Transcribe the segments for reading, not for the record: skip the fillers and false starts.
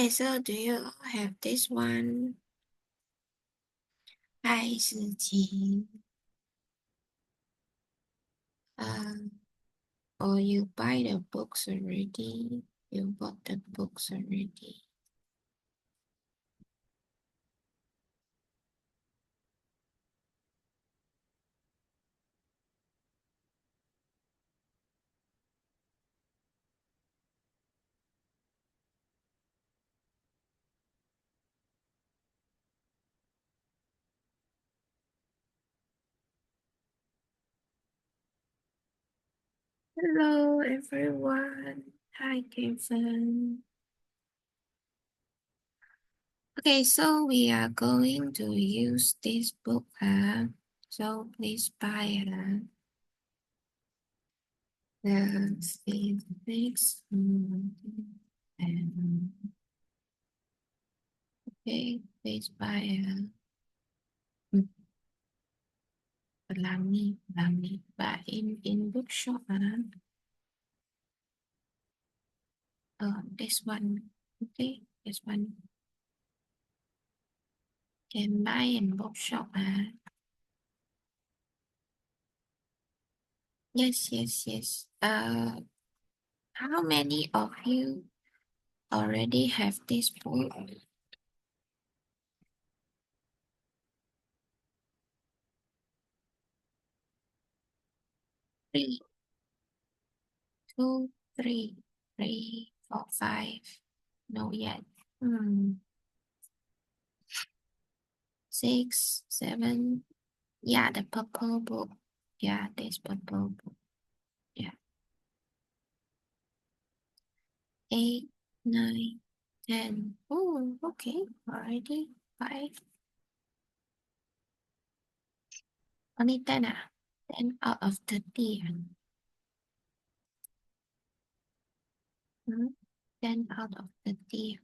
Okay, so do you have this one? 爱事情. Or you buy the books already? You bought the books already. Hello, everyone. Hi, Kevin. Okay, so we are going to use this book. So please buy the physics. And okay, please buy làm đi. But in bookshop this one. Okay, this one can buy in bookshop Yes. How many of you already have this book? 3, 2, 3, 3, 4, 5. No yet. 6, 7. Yeah, the purple book. Yeah, this purple book. Yeah. 8, 9, 10. Oh, okay. Already 5. Only 10 10 out of 30. 10 out of 30.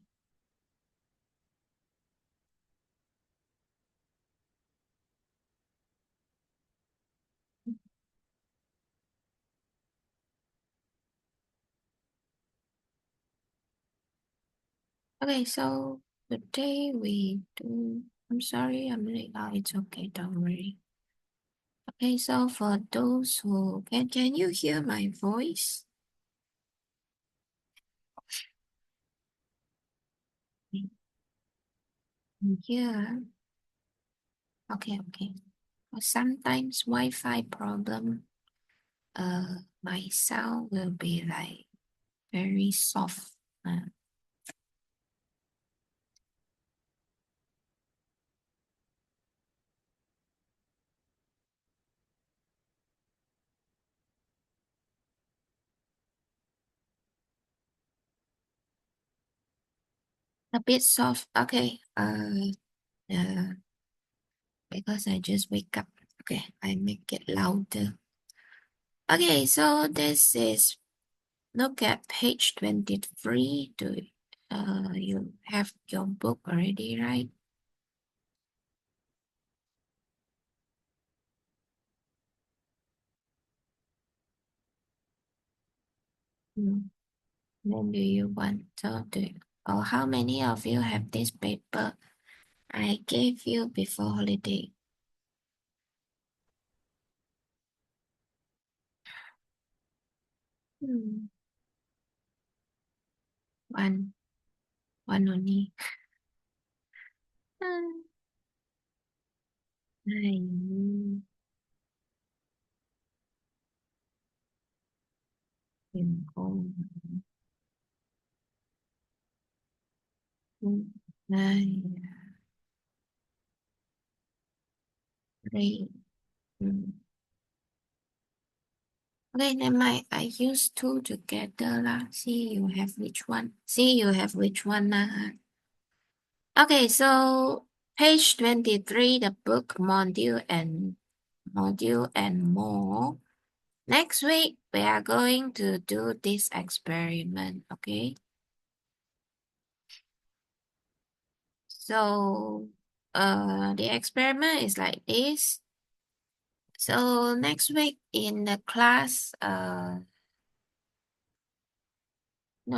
Okay, so today we do. I'm sorry, I'm late. Oh, it's okay, don't worry. Okay, so for those who can you hear my voice? Yeah. Okay. Sometimes Wi-Fi problem. My sound will be like very soft. A bit soft. Okay. Because I just wake up. Okay, I make it louder. Okay, so this is look at page 23. You have your book already, right? When do you want to do? Or how many of you have this paper I gave you before holiday? One only. Nine. Nine. Three. Okay, never mind. I use two together lah. See you have which one. Okay, so page 23, the book module and more. Next week, we are going to do this experiment, okay? So, the experiment is like this. So next week in the class, no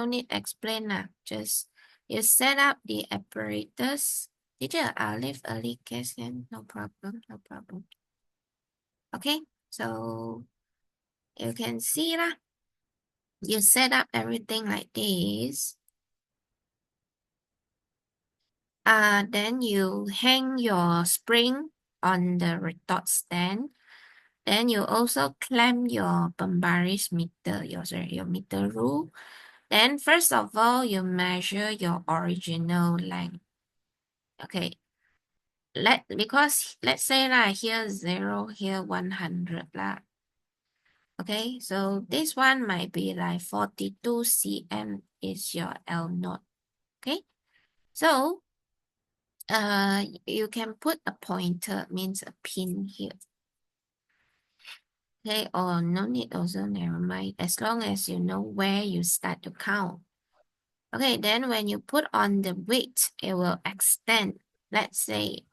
need explain lah. Just You set up the apparatus. Teacher, I'll leave early guess then. No problem, no problem. Okay, so you can see lah. You set up everything like this. Then you hang your spring on the retort stand. Then you also clamp your Bombaris meter, your meter rule. Then first of all, you measure your original length. Okay. Because let's say lah, here 0, here 100 lah. Okay, so this one might be like 42 cm is your L naught. Okay, so you can put a pointer, means a pin here. Okay, or no need also, never mind, as long as you know where you start to count. Okay, then when you put on the weight, it will extend. Let's say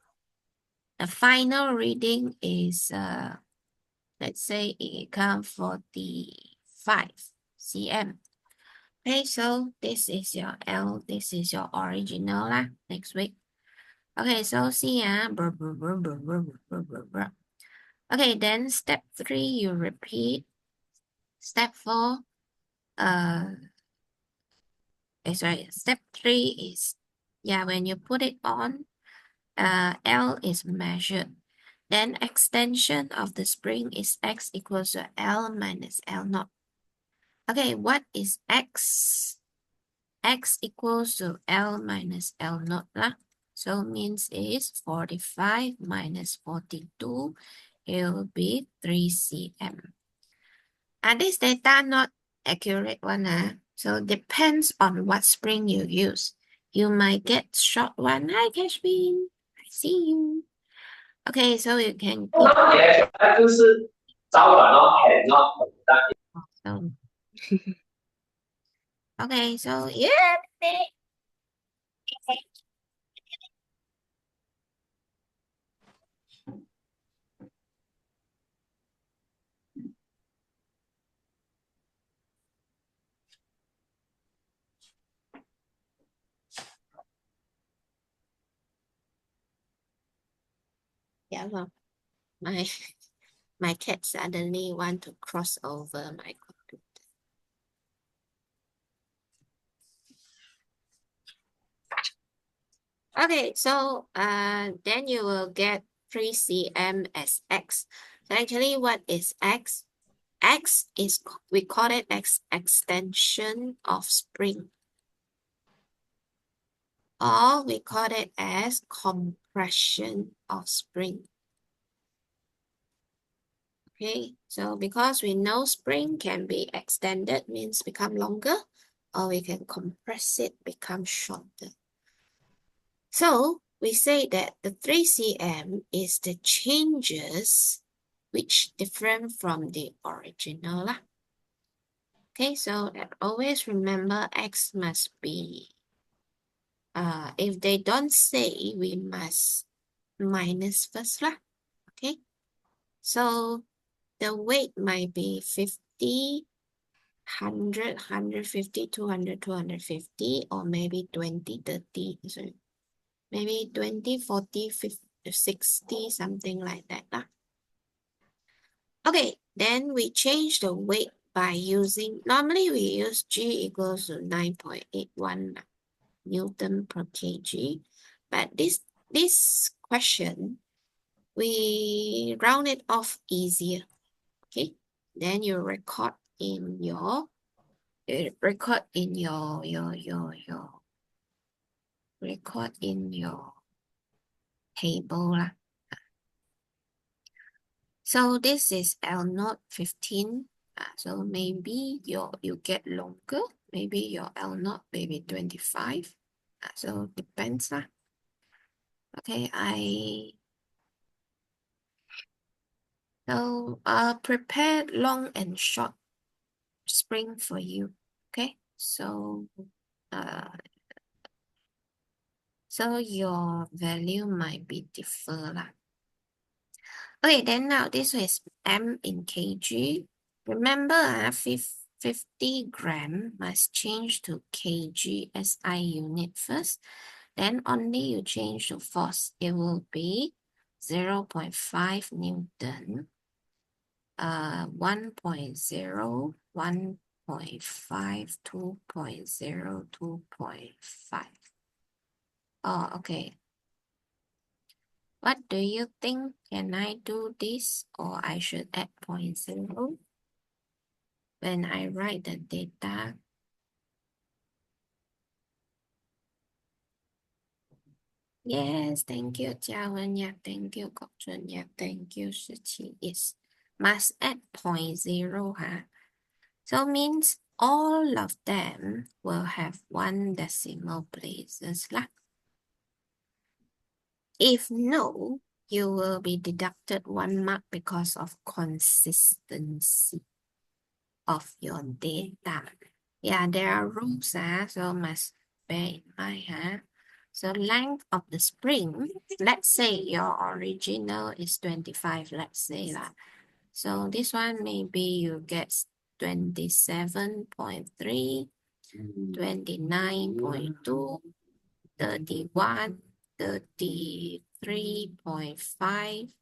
the final reading is, let's say it comes 45 cm. Okay, so this is your L, this is your original lah. Next week. Okay, so see Okay, then step 3 you repeat. Step 4, step 3 is, when you put it on, L is measured. Then extension of the spring is X equals to L minus L naught. Okay, what is X? X equals to L minus L naught lah. So means is 45 minus 42, it will be 3 cm. And this data not accurate one. So depends on what spring you use. You might get short one. Hi, Cashbin. I see you. Okay, so you can keep. Okay, so yeah. Yeah, well, my cat suddenly want to cross over my computer. Okay, so then you will get 3 cm as X. So actually, what is X? X is, we call it X extension of spring. Or we call it as compression of spring. Okay, so because we know spring can be extended, means become longer, or we can compress it, become shorter. So we say that the 3 cm is the changes which different from the original. Okay, so always remember X must be, if they don't say, we must minus first lah. Okay, so the weight might be 50, 100, 150, 200, 250, or maybe 20, 30. So maybe 20, 40, 50, 60, something like that lah. Okay, then we change the weight by using, normally we use G equals to 9.81 Newton per kg. But this question, we round it off easier. Okay, then you record in your record in your table lah. So this is L naught 15. So maybe you get longer. Maybe your L naught maybe 25. So depends lah. Okay, so prepare long and short spring for you. Okay, so so your value might be differ lah. Okay, then now this is M in kg. Remember, 50 gram must change to kg SI unit first. Then only you change to force. It will be 0.5 Newton, 1.0, 1.5, 2.0, 2.5. Oh, okay. What do you think? Can I do this or I should add 0.0? When I write the data, yes, thank you, Jia Wen. Yeah, thank you, Gok Chun. Yeah, thank you, Shi Qi. Yes, must add 0.0, huh? So means all of them will have 1 decimal places lah. If no, you will be deducted 1 mark because of consistency of your data. Yeah, there are rules, so must bear in mind. So length of the spring, let's say your original is 25, let's say that. So this one maybe you get 27.3, 29.2, 31, 33.5,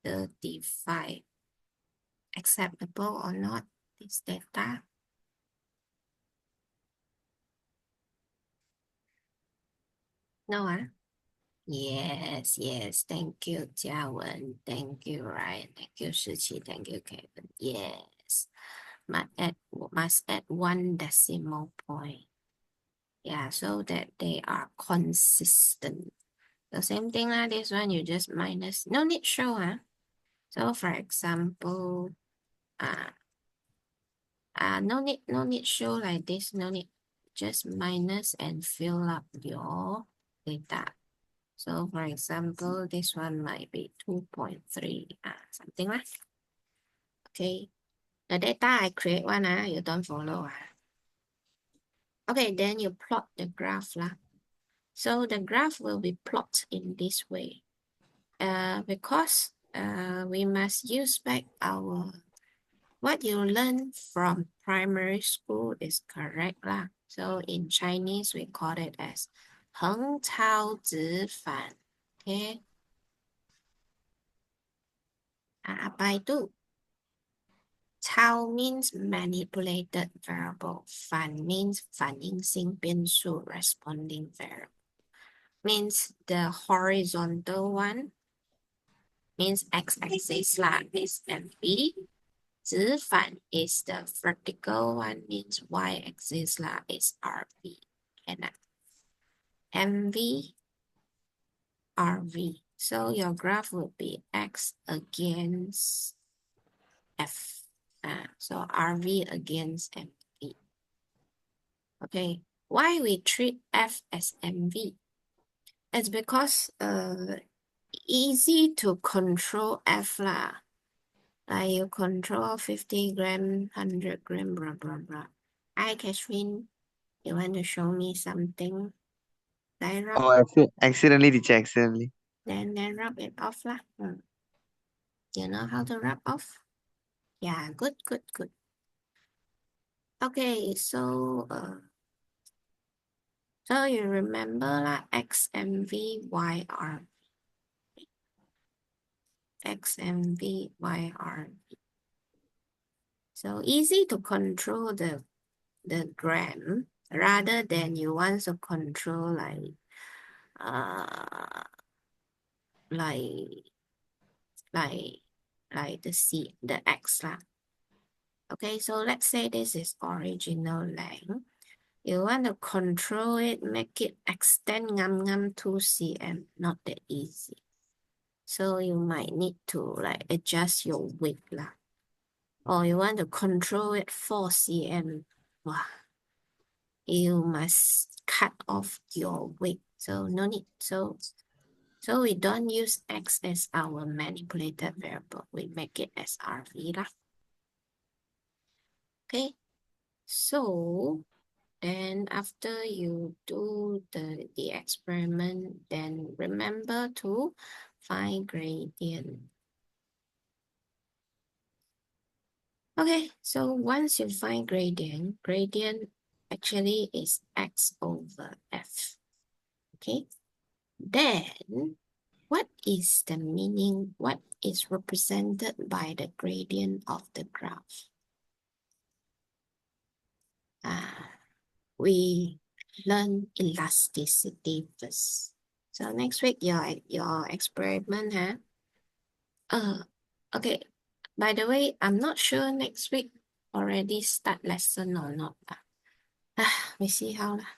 35. Acceptable or not, this data? No, Yes, yes. Thank you, Jiawen. Thank you, Ryan. Thank you, Shiqi. Thank you, Kevin. Yes. Must add 1 decimal point. Yeah, so that they are consistent. The same thing like this one, you just minus. No need show, So for example, no need show like this. No need. Just minus and fill up your data. So for example, this one might be 2.3, something like. Okay, the data I create one, you don't follow. Okay, then you plot the graph lah. So the graph will be plotted in this way. Because we must use back our, what you learn from primary school is correct lah. So in Chinese, we call it as 横超直反. Okay. Baidu. Tau means manipulated variable. Fan means 反应性变数 responding variable. Means the horizontal one means x-axis lah is MV. 直反 is the vertical one means y-axis lah is RV. And MV, RV. So your graph will be x against F. So RV against MV. Okay, why we treat F as MV? It's because easy to control F lah. Like you control 50 gram, 100 gram, blah, blah, blah. Hi, Catherine, you want to show me something? Then rub, Oh, accidentally, teacher, accidentally. then rub it off lah. You know how to rub off? Yeah, good, good, good. Okay, so you remember lah, XMV, YR. XMV, YR. So easy to control the gram rather than you want to control like the X lah. Okay, so let's say this is original length. You want to control it, make it extend 2 cm, not that easy. So you might need to like adjust your weight lah. Or you want to control it 4 cm. Wow. You must cut off your weight. So no need. So we don't use X as our manipulated variable. We make it as RV lah. Okay. So then after you do the experiment, then remember to find gradient. Okay, so once you find gradient actually is x over f. Okay, then what is the meaning? What is represented by the gradient of the graph? We learn elasticity first. So next week, your experiment, huh? Okay. By the way, I'm not sure next week already start lesson or not. We see how lah.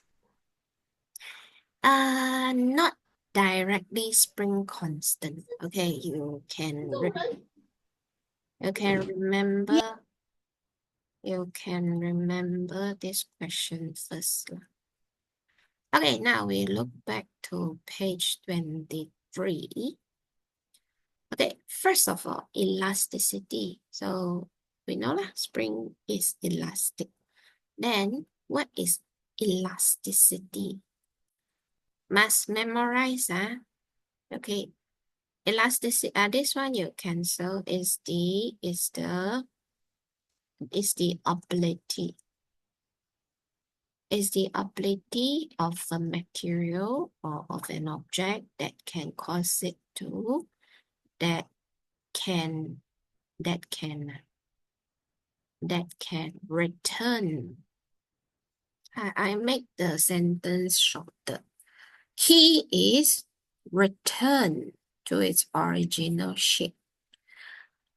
Not directly spring constant. Okay, you can remember this question first lah. Okay, now we look back to page 23. Okay, first of all, elasticity. So we know that spring is elastic. Then what is elasticity? Must memorize, huh? Okay, elasticity. This one you cancel is the ability. Is the ability of a material or of an object that can cause it to that can that can return. I make the sentence shorter. Key is return to its original shape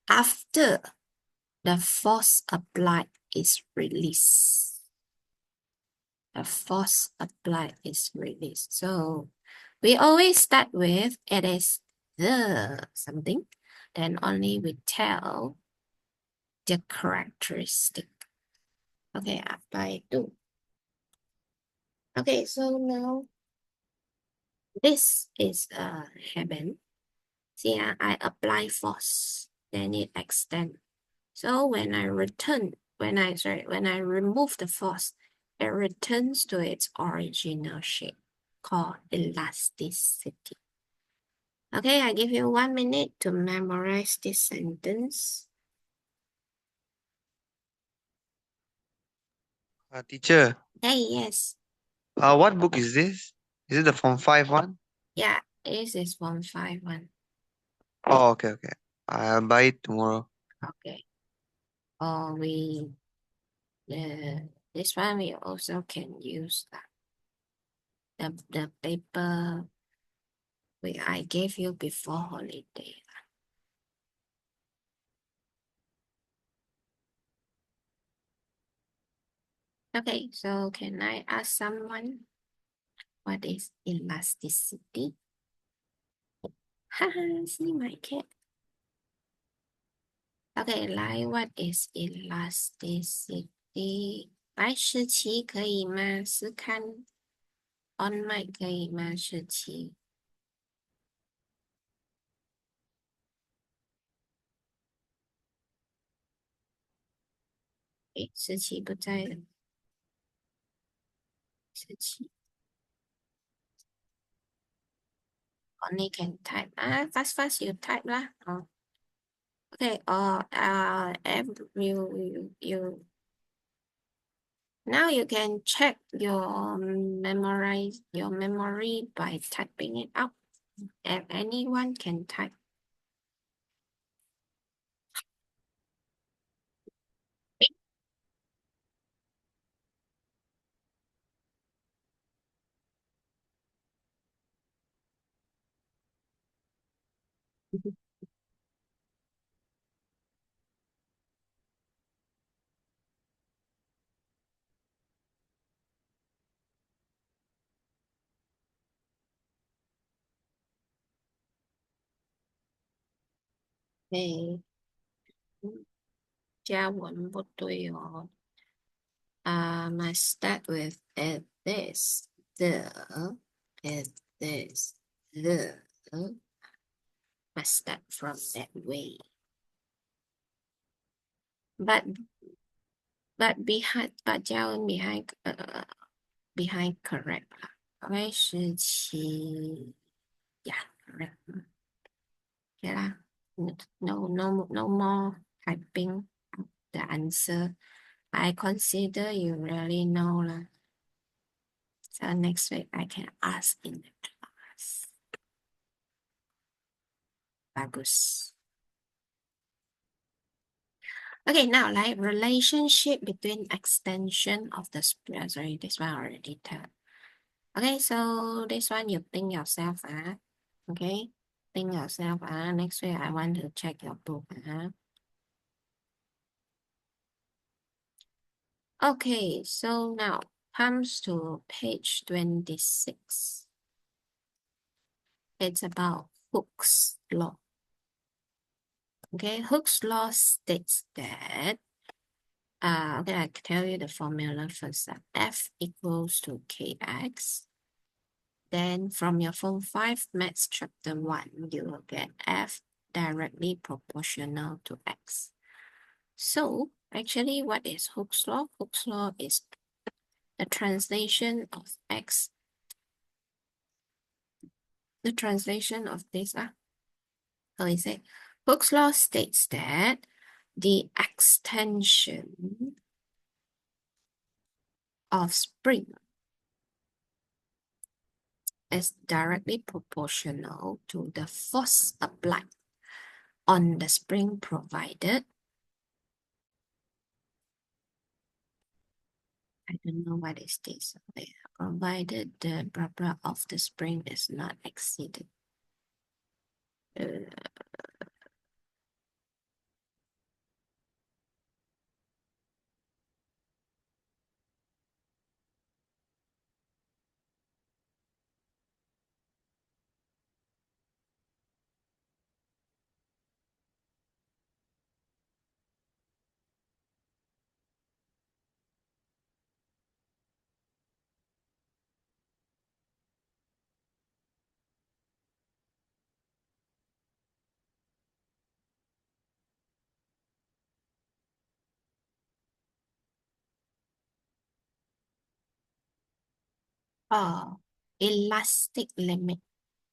after the force applied is released. The force applied is released. So we always start with it is the something, then only we tell the characteristic. Okay, apply to. Okay, so now this is a heaven. See, I apply force, then it extend. So when I remove the force, it returns to its original shape called elasticity. Okay, I give you 1 minute to memorize this sentence. Teacher, Hey, yes. what book is this? Is it the Form 5 one? Yeah, this is 151. Oh, okay, okay. I'll buy it tomorrow. Okay. Or this one we also can use the paper I gave you before holiday. Okay, so can I ask someone what is elasticity? Haha, see my cat. Okay, like what is elasticity? 来，诗琪可以吗？试看 on mic 可以吗？诗琪，诶，诗琪不在了，诗琪 only can type fast you type lah. Oh, okay. You now you can check your memory by typing it out. If anyone can type. Okay. 加文不对哦。Must start with it this, the, it this, the. Must start from that way. But behind, behind correct 啦。Okay, 17 yeah, correct. Okay lah. No more typing out the answer. I consider you really know lah. So next week I can ask in the class. Bagus. Okay, now like relationship between extension of the spring. Sorry, this one already tell. Okay, so this one you think yourself, okay? Think yourself, next week I want to check your book, Okay, so now comes to page 26. It's about Hooke's law. Okay, Hooke's law states that, okay, I tell you the formula first. F equals to Kx. Then from your Form 5 Maths Chapter 1, you will get F directly proportional to X. So actually, what is Hooke's law? Hooke's law is the translation of X. The translation of this, so is it? Hooke's law states that the extension of spring is directly proportional to the force applied on the spring provided. I don't know what is this. Provided the blah blah of the spring is not exceeded. Oh, elastic limit.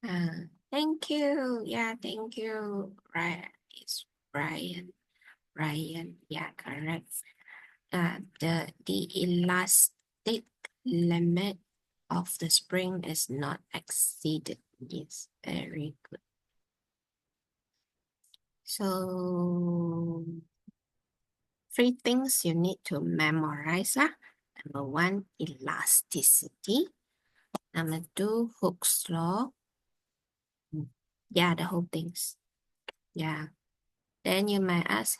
Thank you. Yeah, thank you. Right, it's Brian. Brian, yeah, correct. The elastic limit of the spring is not exceeded. Yes, very good. So, three things you need to memorize. Number one, elasticity. Number two, Hooke's law. Yeah, the whole things. Yeah. Then you might ask,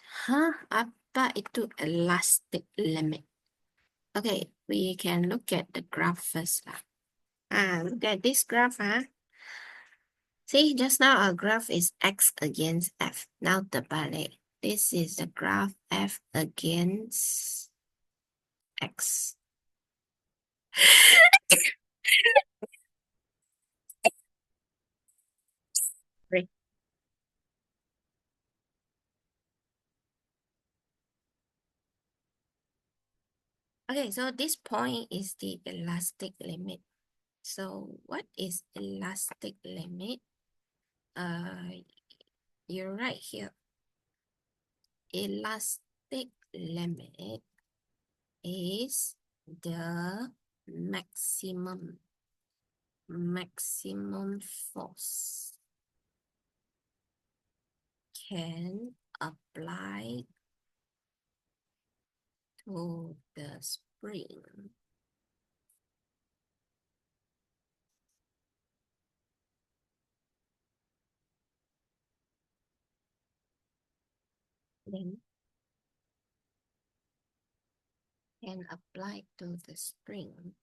apa itu elastic limit? Okay, we can look at the graph first. Look at this graph. See, just now our graph is X against F. Now terbalik. This is the graph F against X. Right. Okay, so this point is the elastic limit. So what is elastic limit? You're right here. Elastic limit is the maximum force can apply to the spring then can apply to the spring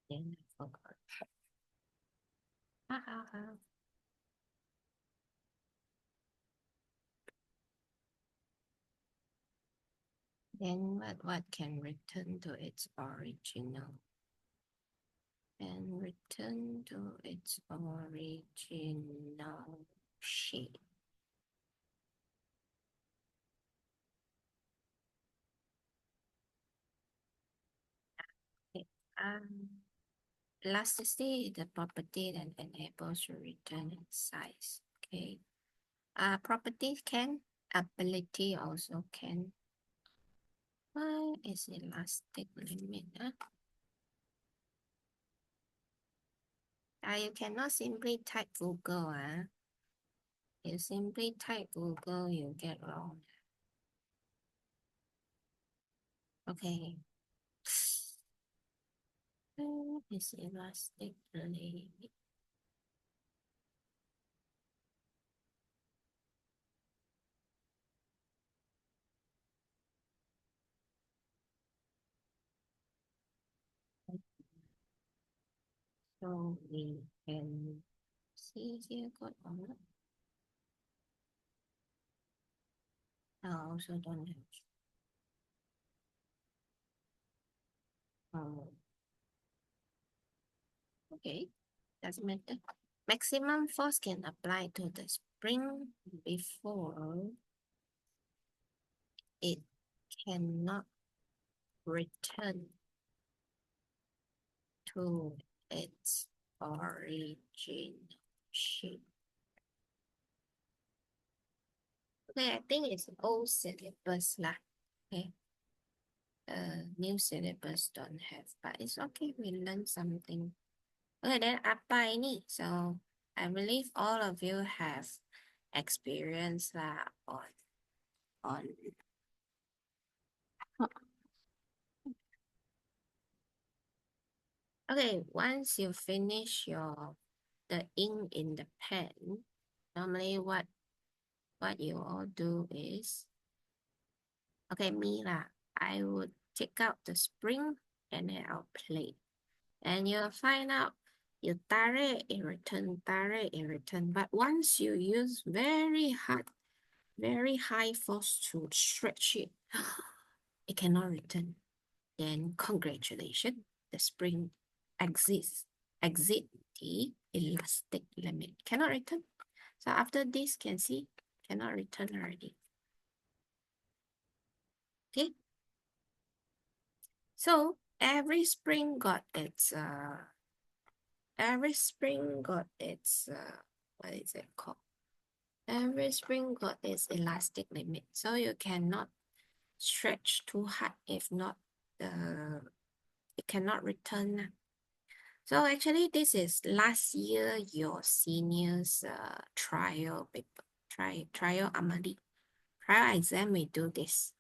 then I forgot. Then what can return to its original and return to its original shape. Okay. elasticity is the property that enables to return in size. Okay. Property can, ability also can. Why is elastic limit? You cannot simply type Google. You simply type Google, you get wrong. Okay. Where is elastic limit? So we can see here got on it. I also don't have. Oh, okay, doesn't matter. Maximum force can apply to the spring before it cannot return to its origin shape. Okay, I think it's old syllabus lah. Okay. New syllabus don't have, but it's okay. We learn something. Okay, then apa ini? So I believe all of you have experience lah on. Okay, once you finish the ink in the pen, normally what you all do is, okay, me lah, I would take out the spring and then I'll play. And you'll find out you tarik, it return, tarik, it return. But once you use very high force to stretch it, it cannot return. Then congratulations, the spring exit the elastic limit. Cannot return. So after this, can see, cannot return already. Okay. So every spring got its what is it called? Every spring got its elastic limit. So you cannot stretch too hard. If not, it cannot return. So actually, this is last year your seniors trial paper, trial amali. Trial exam we do this.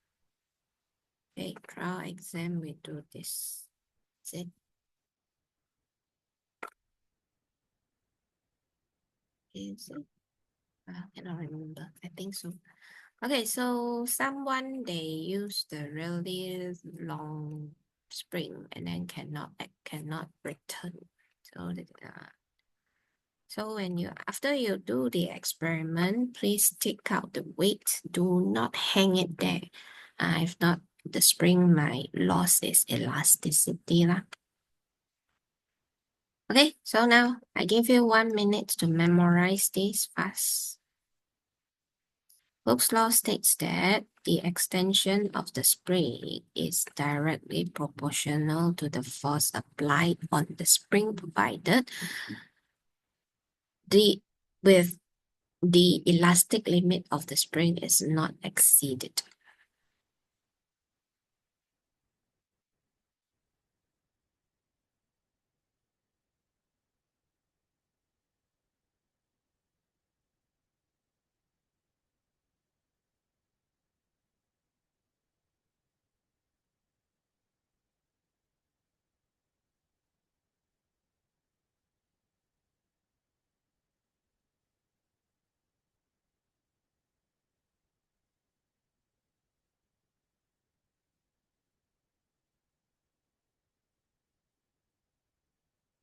Okay, trial exam we do this. Is it? Is it? I cannot remember. I think so. Okay, so someone they use the really long spring and then cannot return. So so when after you do the experiment, please take out the weight. Do not hang it there. If not, the spring might lose its elasticity lah. Okay, so now I give you 1 minute to memorize this fast. Hooke's law states that the extension of the spring is directly proportional to the force applied on the spring provided with the elastic limit of the spring is not exceeded.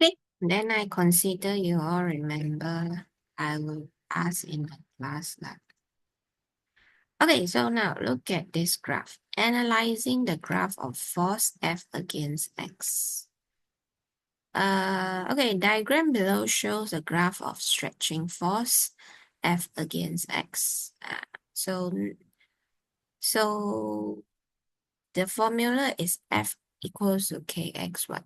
Okay, then I consider you all remember. I will ask in the class lab. Okay, so now look at this graph. Analyzing the graph of force F against X. Okay, diagram below shows a graph of stretching force F against X. So the formula is F equals to KX what?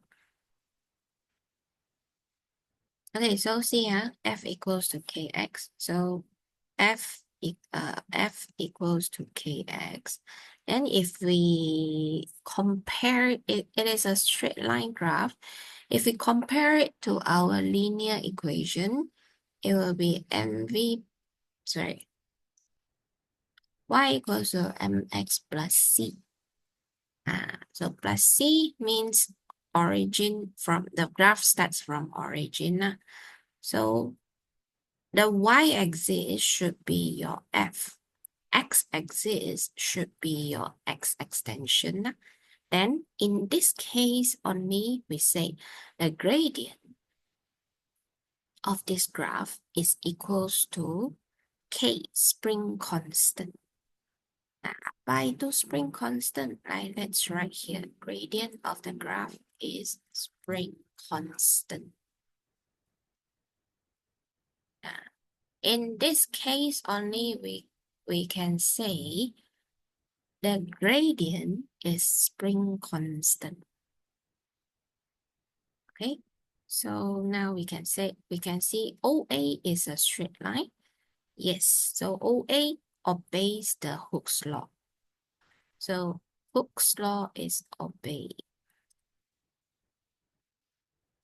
Okay, so see, f equals to kx. So f equals to kx. And if we compare it, it is a straight line graph. If we compare it to our linear equation, it will be y equals to mx plus c. So plus c means origin from the graph starts from origin. So the y-axis should be your f. X-axis should be your x extension. Then in this case only, we say the gradient of this graph is equals to k, spring constant. By to spring constant, right? Let's write here. Gradient of the graph is spring constant. In this case only, we can say the gradient is spring constant. Okay, so now we can see OA is a straight line. Yes, so OA obeys the Hooke's law. So Hooke's law is obeyed.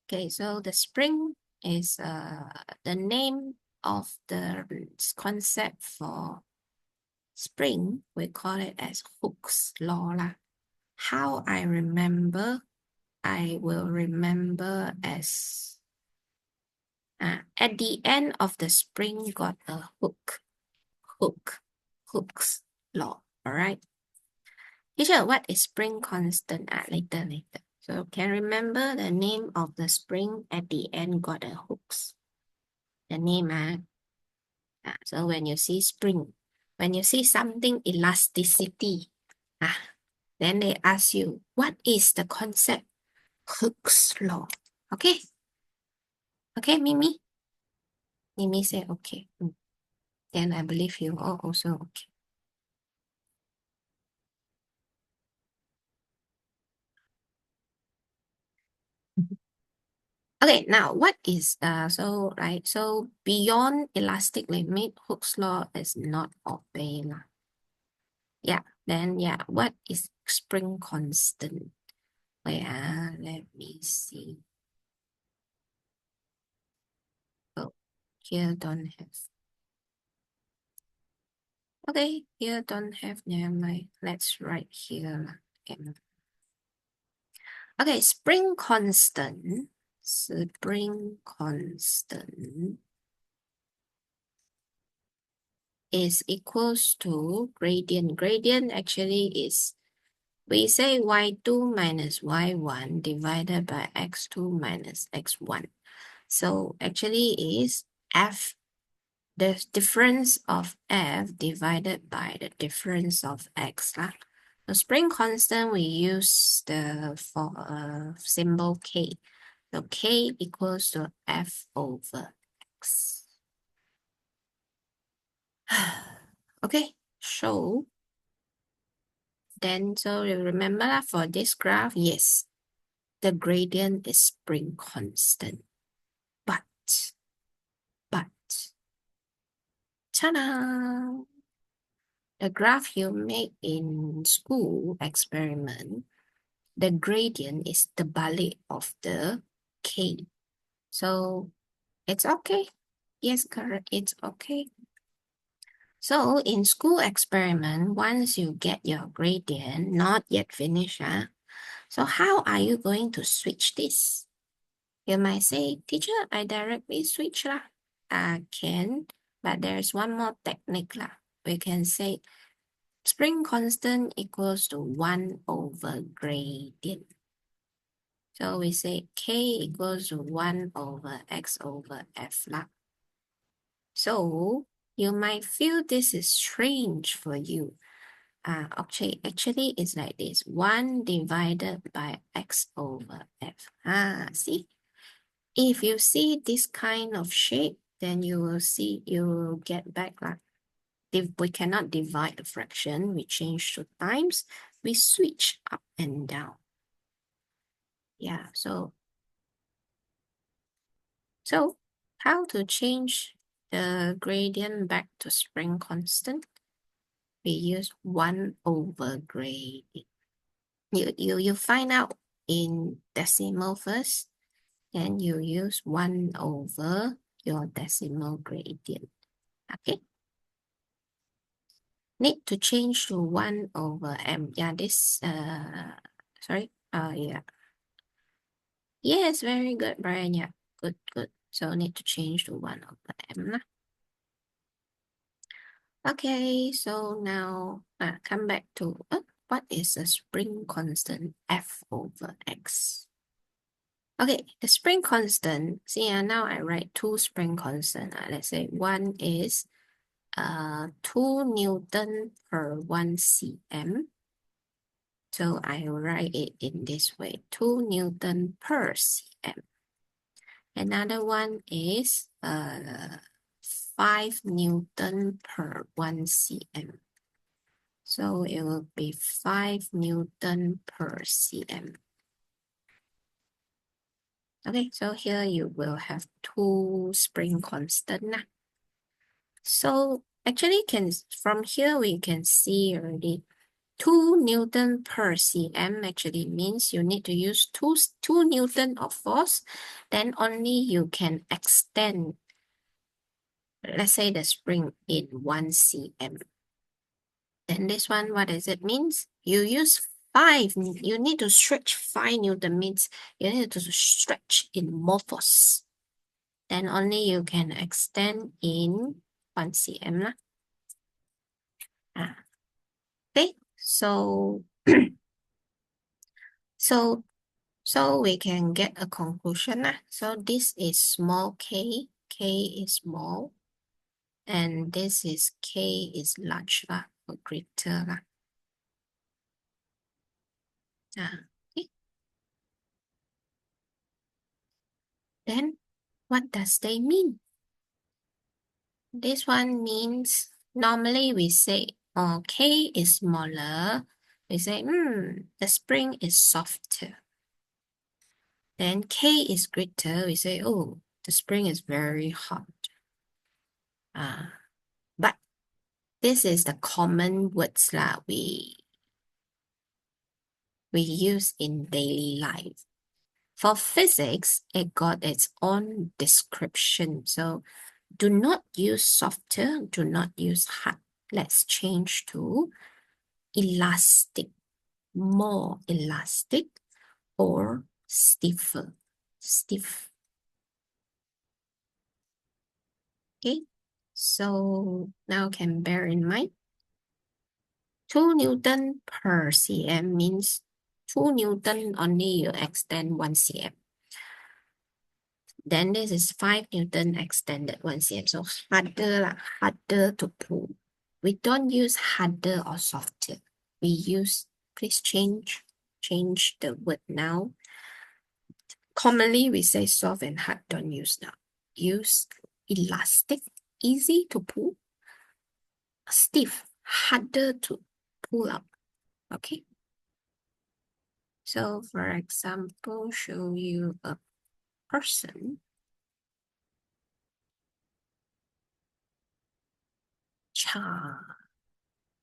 Okay, so the spring is the name of the concept for spring. We call it as Hooke's law lah. How I remember, I will remember as at the end of the spring got a Hooke's law. All right. Teacher, what is spring constant? Later. So can remember the name of the spring at the end got a hooks. The name, so when you see spring, when you see something elasticity, then they ask you, what is the concept? Hooke's law. Okay? Okay, Mimi? Mimi said, okay. Then I believe you all also okay. Okay, now what is so beyond elastic limit, Hooke's law is not obeyed. Yeah, then what is spring constant? Wait, let me see. Oh, here don't have. Okay, here don't have, never mind. Let's write here. Okay, spring constant is equals to gradient. Gradient actually is, we say y2 minus y1 divided by x2 minus x1. So actually is f, the difference of f divided by the difference of x. The spring constant, we use the symbol k. So k equals to f over x. Okay, so then, so you remember for this graph, yes, the gradient is spring constant. But, ta-da! The graph you make in school experiment, the gradient is the balik of the k. So it's okay. Yes, correct. It's okay. So in school experiment, once you get your gradient, not yet finished, so how are you going to switch this? You might say, teacher, I directly switch lah. Can, but there's one more technique lah. We can say spring constant equals to 1 over gradient. So we say k equals to 1 over x over f lah. So you might feel this is strange for you. Actually it's like this. 1 divided by x over f. See? If you see this kind of shape, then you will get back like, if we cannot divide the fraction, we change to times, we switch up and down. Yeah, so So how to change the gradient back to spring constant? We use 1 over gradient. You find out in decimal first, then you use 1 over your decimal gradient. Okay. Need to change to 1 over m. Yeah, this, sorry. Yeah. Yes, very good, Brian. Yeah, good, good. So need to change to 1 over m. Lah. Okay, so now come back to what is the spring constant F over X? Okay, the spring constant, see, now I write two spring constant. Let's say one is 2 Newton per 1 cm. So I write it in this way, 2 Newton per cm. Another one is 5 Newton per 1 cm. So it will be 5 Newton per cm. Okay, so here you will have two spring constant. So actually from here we can see already 2 Newton per cm actually means you need to use 2 Newton of force, then only you can extend, let's say the spring in 1 cm. Then this one, what does it mean? You use 5, you need to stretch 5 Newton means you need to stretch in more force. Then only you can extend in 1 cm. Lah. Okay, so so we can get a conclusion. So this is small k, k is small, and this is k is large or greater. Okay. Then what does they mean? This one means normally we say k is smaller. We say the spring is softer. Then k is greater. We say the spring is very hot. But this is the common words we use in daily life. For physics, it got its own description. So do not use softer, do not use hard. Let's change to elastic, more elastic, or stiffer, stiff. Okay, so now can bear in mind 2 Newton per cm means 2 Newton only you extend 1 cm. Then this is 5 Newton extended 1 cm. So harder to pull. We don't use harder or softer. We use, please change the word now. Commonly we say soft and hard, don't use now. Use elastic, easy to pull. Stiff, harder to pull up. Okay. So for example, show you a person.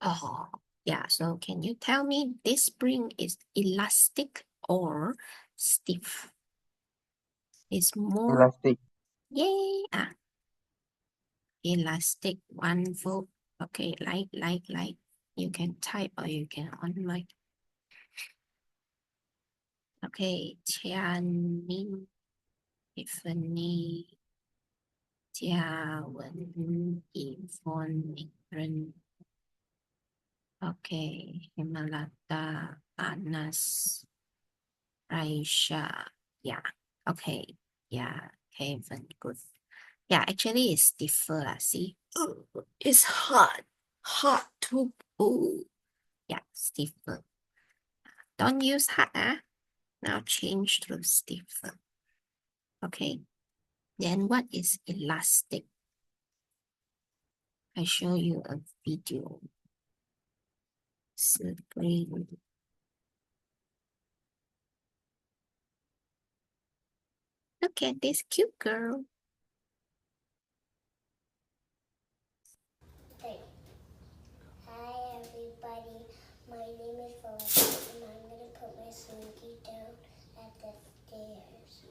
Oh, yeah. So can you tell me this spring is elastic or stiff? It's more, Elastic. yay. Elastic, 1 volt. Okay, like. You can type or you can on mic. Okay, Tian Minh, Tiffany, Jia Wen, Yvonne, Ingrid. Okay, Himalata, Anas, Raisha. Yeah, okay. Yeah, Kevin, good. Yeah, actually it's stiffer. See, it's hard to pull. Yeah, stiffer. Don't use hard. Now change to stiffer. Okay. Then what is elastic? I show you a video. Spring. Look at this cute girl. Okay. Hi everybody, my name is Veronica and I'm going to put my slinky down at the stairs.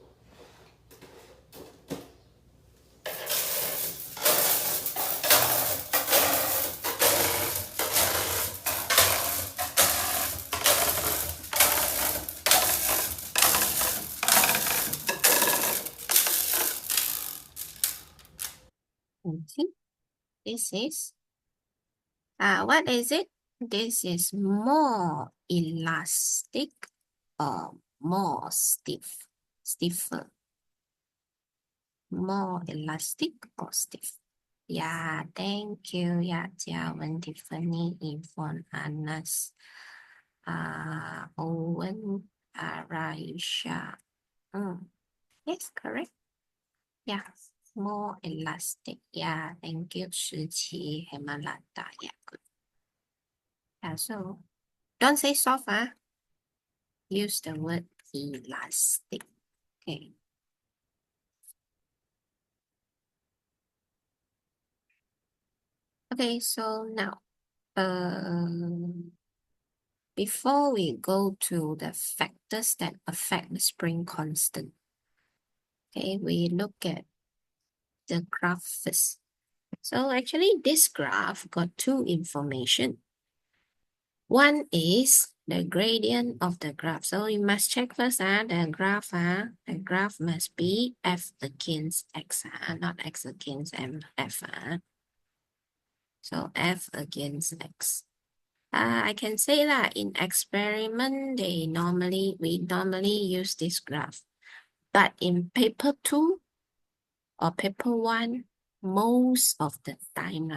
Okay. This is, what is it? This is more elastic or more stiff, stiffer, more elastic or stiff. Yeah, thank you. Yeah, Jiawen, Tiffany, Yvonne, Anas, Owen, Raisha. Yes, correct. Yeah, more elastic. Yeah, thank you, Shiqi, Hemalata. Yeah, good. Yeah, so don't say soft, use the word elastic. Okay. Okay, so now, before we go to the factors that affect the spring constant, okay, we look at the graph first. So actually, this graph got two information. One is the gradient of the graph. So you must check first, the graph must be f against x, not x against f. So f against x. I can say that in experiment, we normally use this graph. But in paper 2 or paper 1, most of the time,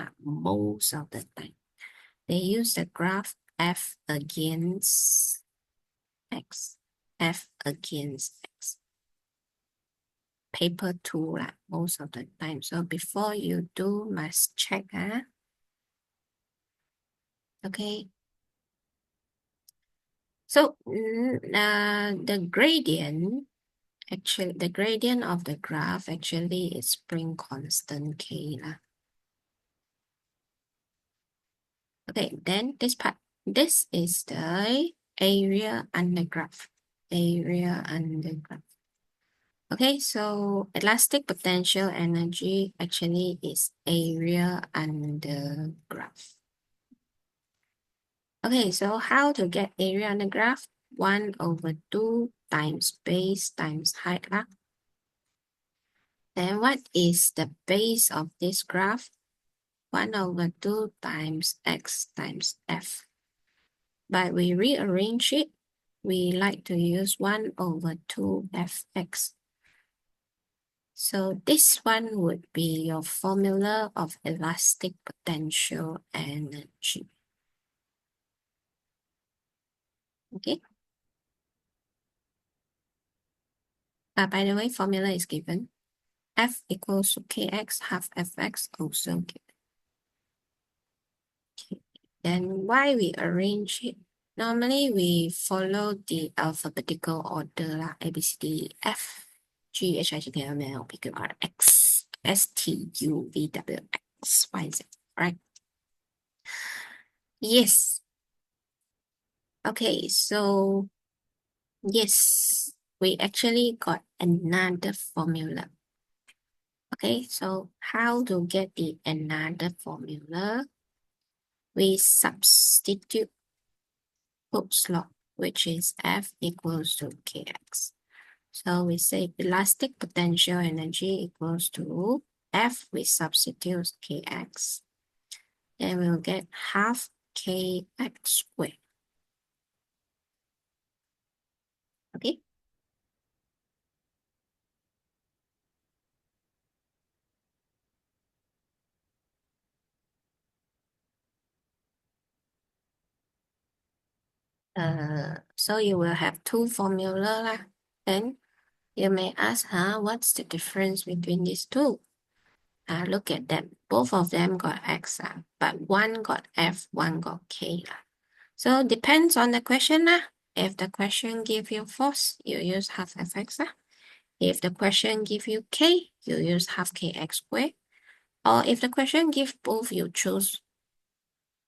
they use the graph f against x. F against x. Paper 2 most of the time. So before you do, must check. Okay. So the gradient, actually, the gradient of the graph actually is spring constant K. Okay, then this part. This is the area under graph. Area under graph. Okay, so elastic potential energy actually is area under graph. Okay, so how to get area under graph? 1/2 times base times height. Then what is the base of this graph? 1/2 times x times f. But we rearrange it. We like to use 1/2 fx. So this one would be your formula of elastic potential energy. Okay. By the way, formula is given. F equals to kx half fx also given. Okay. Then why we arrange it? Normally we follow the alphabetical order A, B, C, D, F, G, H, I, J, K, L, M, N, O, P, Q, R, X, S, T, U, V, W, X, Y, Z, right? Yes. Okay, so yes, we actually got another formula. Okay, so how to get the another formula? We substitute Hooke's law, which is F equals to Kx. So we say elastic potential energy equals to F, we substitute Kx. Then we'll get half Kx squared. Okay. So you will have two formula. Then you may ask, what's the difference between these two? Look at them. Both of them got X, but one got F, one got K. So depends on the question. If the question give you false, you use half fx. If the question give you k, you use half kx squared. Or if the question give both, you choose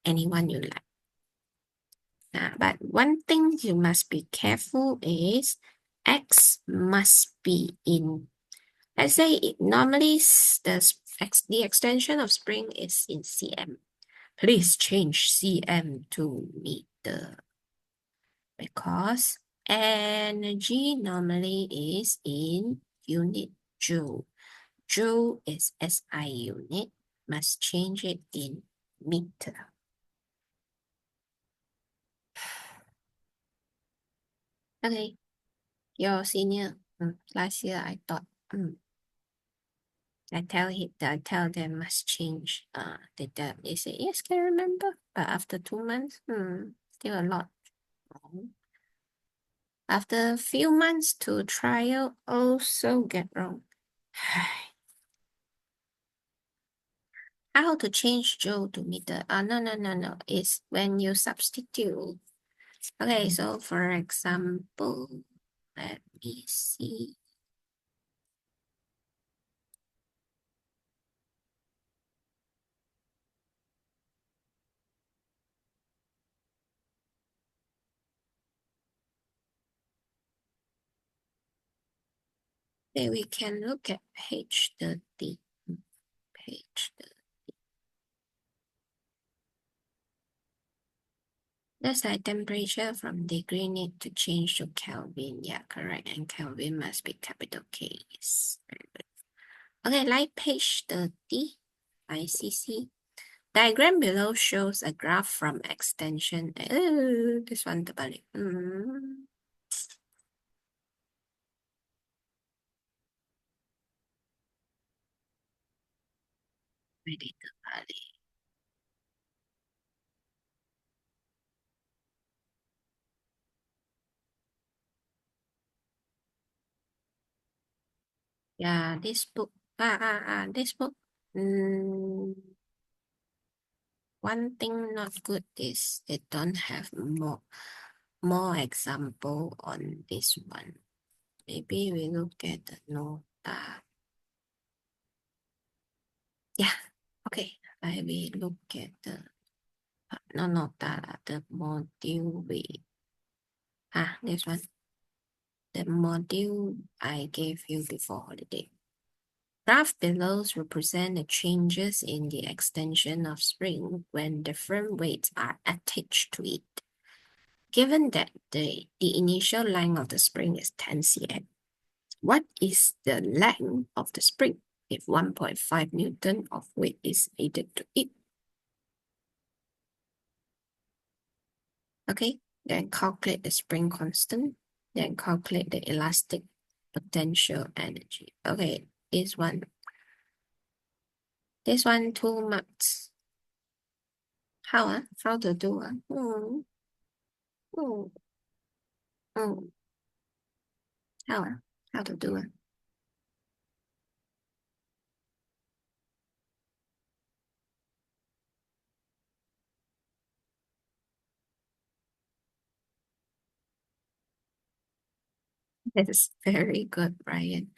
anyone you like. But one thing you must be careful is x must be in. Let's say normally the extension of spring is in cm. Please change cm to meter because energy normally is in unit joule. Joule is SI unit. Must change it in meter. Okay, your senior. Last year I thought. I tell them must change. They say yes, can remember. But after 2 months, still a lot wrong. After a few months to trial, also get wrong. How to change joule to meter? No. It's when you substitute. Okay, so for example, let me see. Okay, we can look at page 30. Page 30. That's like temperature from degree need to change to Kelvin. Yeah, correct. And Kelvin must be capital K. Yes, very good. Okay, like page 30, ICC. Diagram below shows a graph from extension. This one terbalik. Very terbalik. Yeah, this book. This book. One thing not good is they don't have more example on this one. Maybe we look at the nota. Yeah, okay. I will look at the no nota, the module this one. The module I gave you before holiday. Graph below represent the changes in the extension of spring when different weights are attached to it. Given that the initial length of the spring is 10 cm, what is the length of the spring if 1.5 Newton of weight is added to it? Okay, then calculate the spring constant, then calculate the elastic potential energy. Okay, this one 2 marks. How to do? How to do it? It's very good, Brian.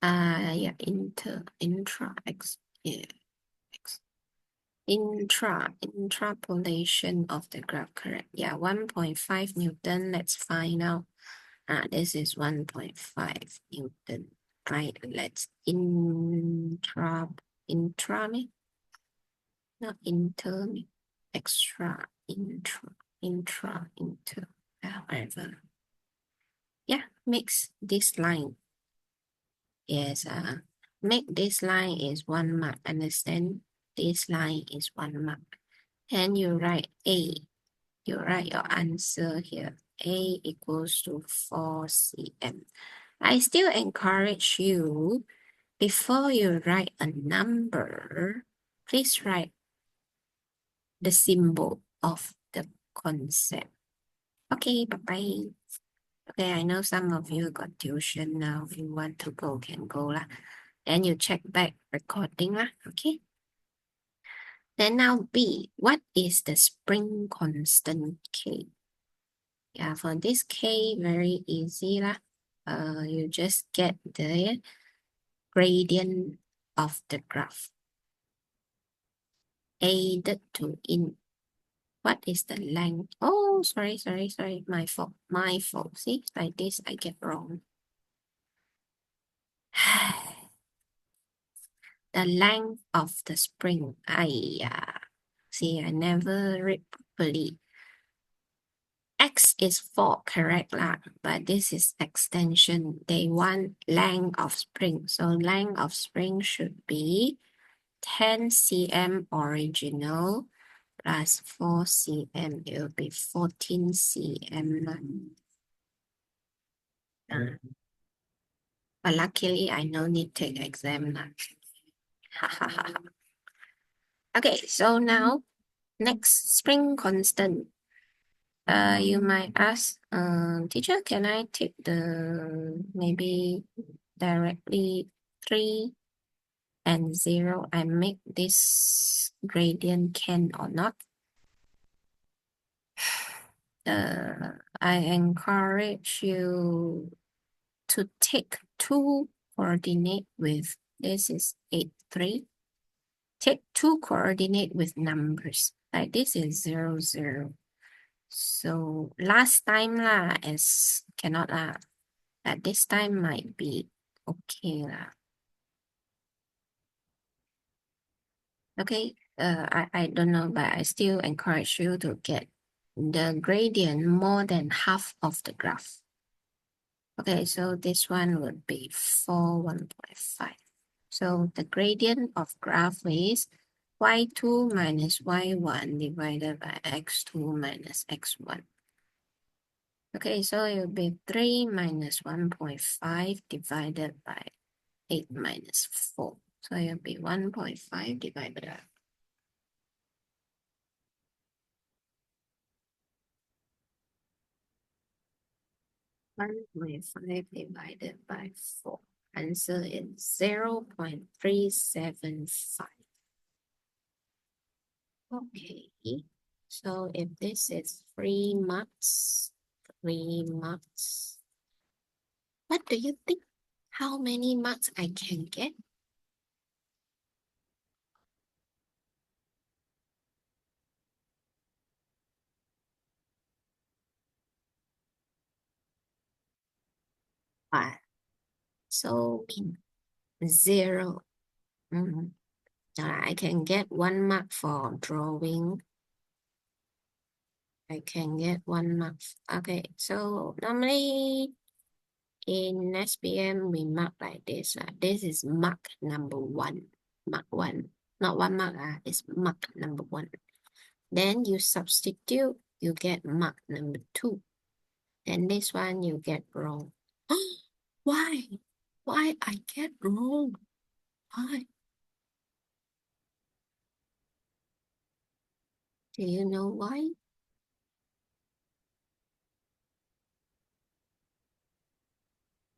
Yeah, intrapolation of the graph, correct? Yeah, 1.5 Newton. Let's find out. This is 1.5 Newton. Right, let's intra, not inter, extra, inter. Whatever. Yeah, makes this line. Yes, make this line is 1 mark. Understand? This line is 1 mark. And you write A. You write your answer here. A equals to 4 cm. I still encourage you, before you write a number, please write the symbol of the concept. Okay, bye-bye. Okay, I know some of you got tuition now. If you want to go, can go lah. Then you check back recording lah, okay? Then now B, what is the spring constant K? Yeah, for this K, very easy lah. you just get the gradient of the graph added to in. What is the length? Oh, sorry, my fault. See, like this I get wrong. The length of the spring. See, I never read properly. X is 4, correct lah, but this is extension. They want length of spring. So length of spring should be 10 cm original plus 4 cm. It will be 14 cm. But luckily, I no need to take exam lah. Okay, so now next spring constant. You might ask, teacher, can I take the maybe directly 3 and 0 and make this gradient can or not? I encourage you to take 2 coordinate with, this is 8, 3. Take 2 coordinate with numbers. Like this is 0, 0. So last time lah is cannot lah. But this time might be okay lah. Okay, I don't know, but I still encourage you to get the gradient more than half of the graph. Okay, so this one would be 4, 1.5. So the gradient of graph is y2 minus y1 divided by x2 minus x1. Okay, so it will be 3 minus 1.5 divided by 8 minus 4. So it will be 1.5 divided by 1.5 divided by 4. Answer is 0.375. Okay, so if this is 3 marks, 3 marks, what do you think? How many marks I can get? So mean 0. I can get 1 mark for drawing. I can get 1 mark. Okay, so normally in SPM we mark like this. This is mark number 1. Mark 1. Not 1 mark, it's mark number 1. Then you substitute, you get mark number 2. Then this one you get wrong. Why? Why I get wrong? Why? Do you know why?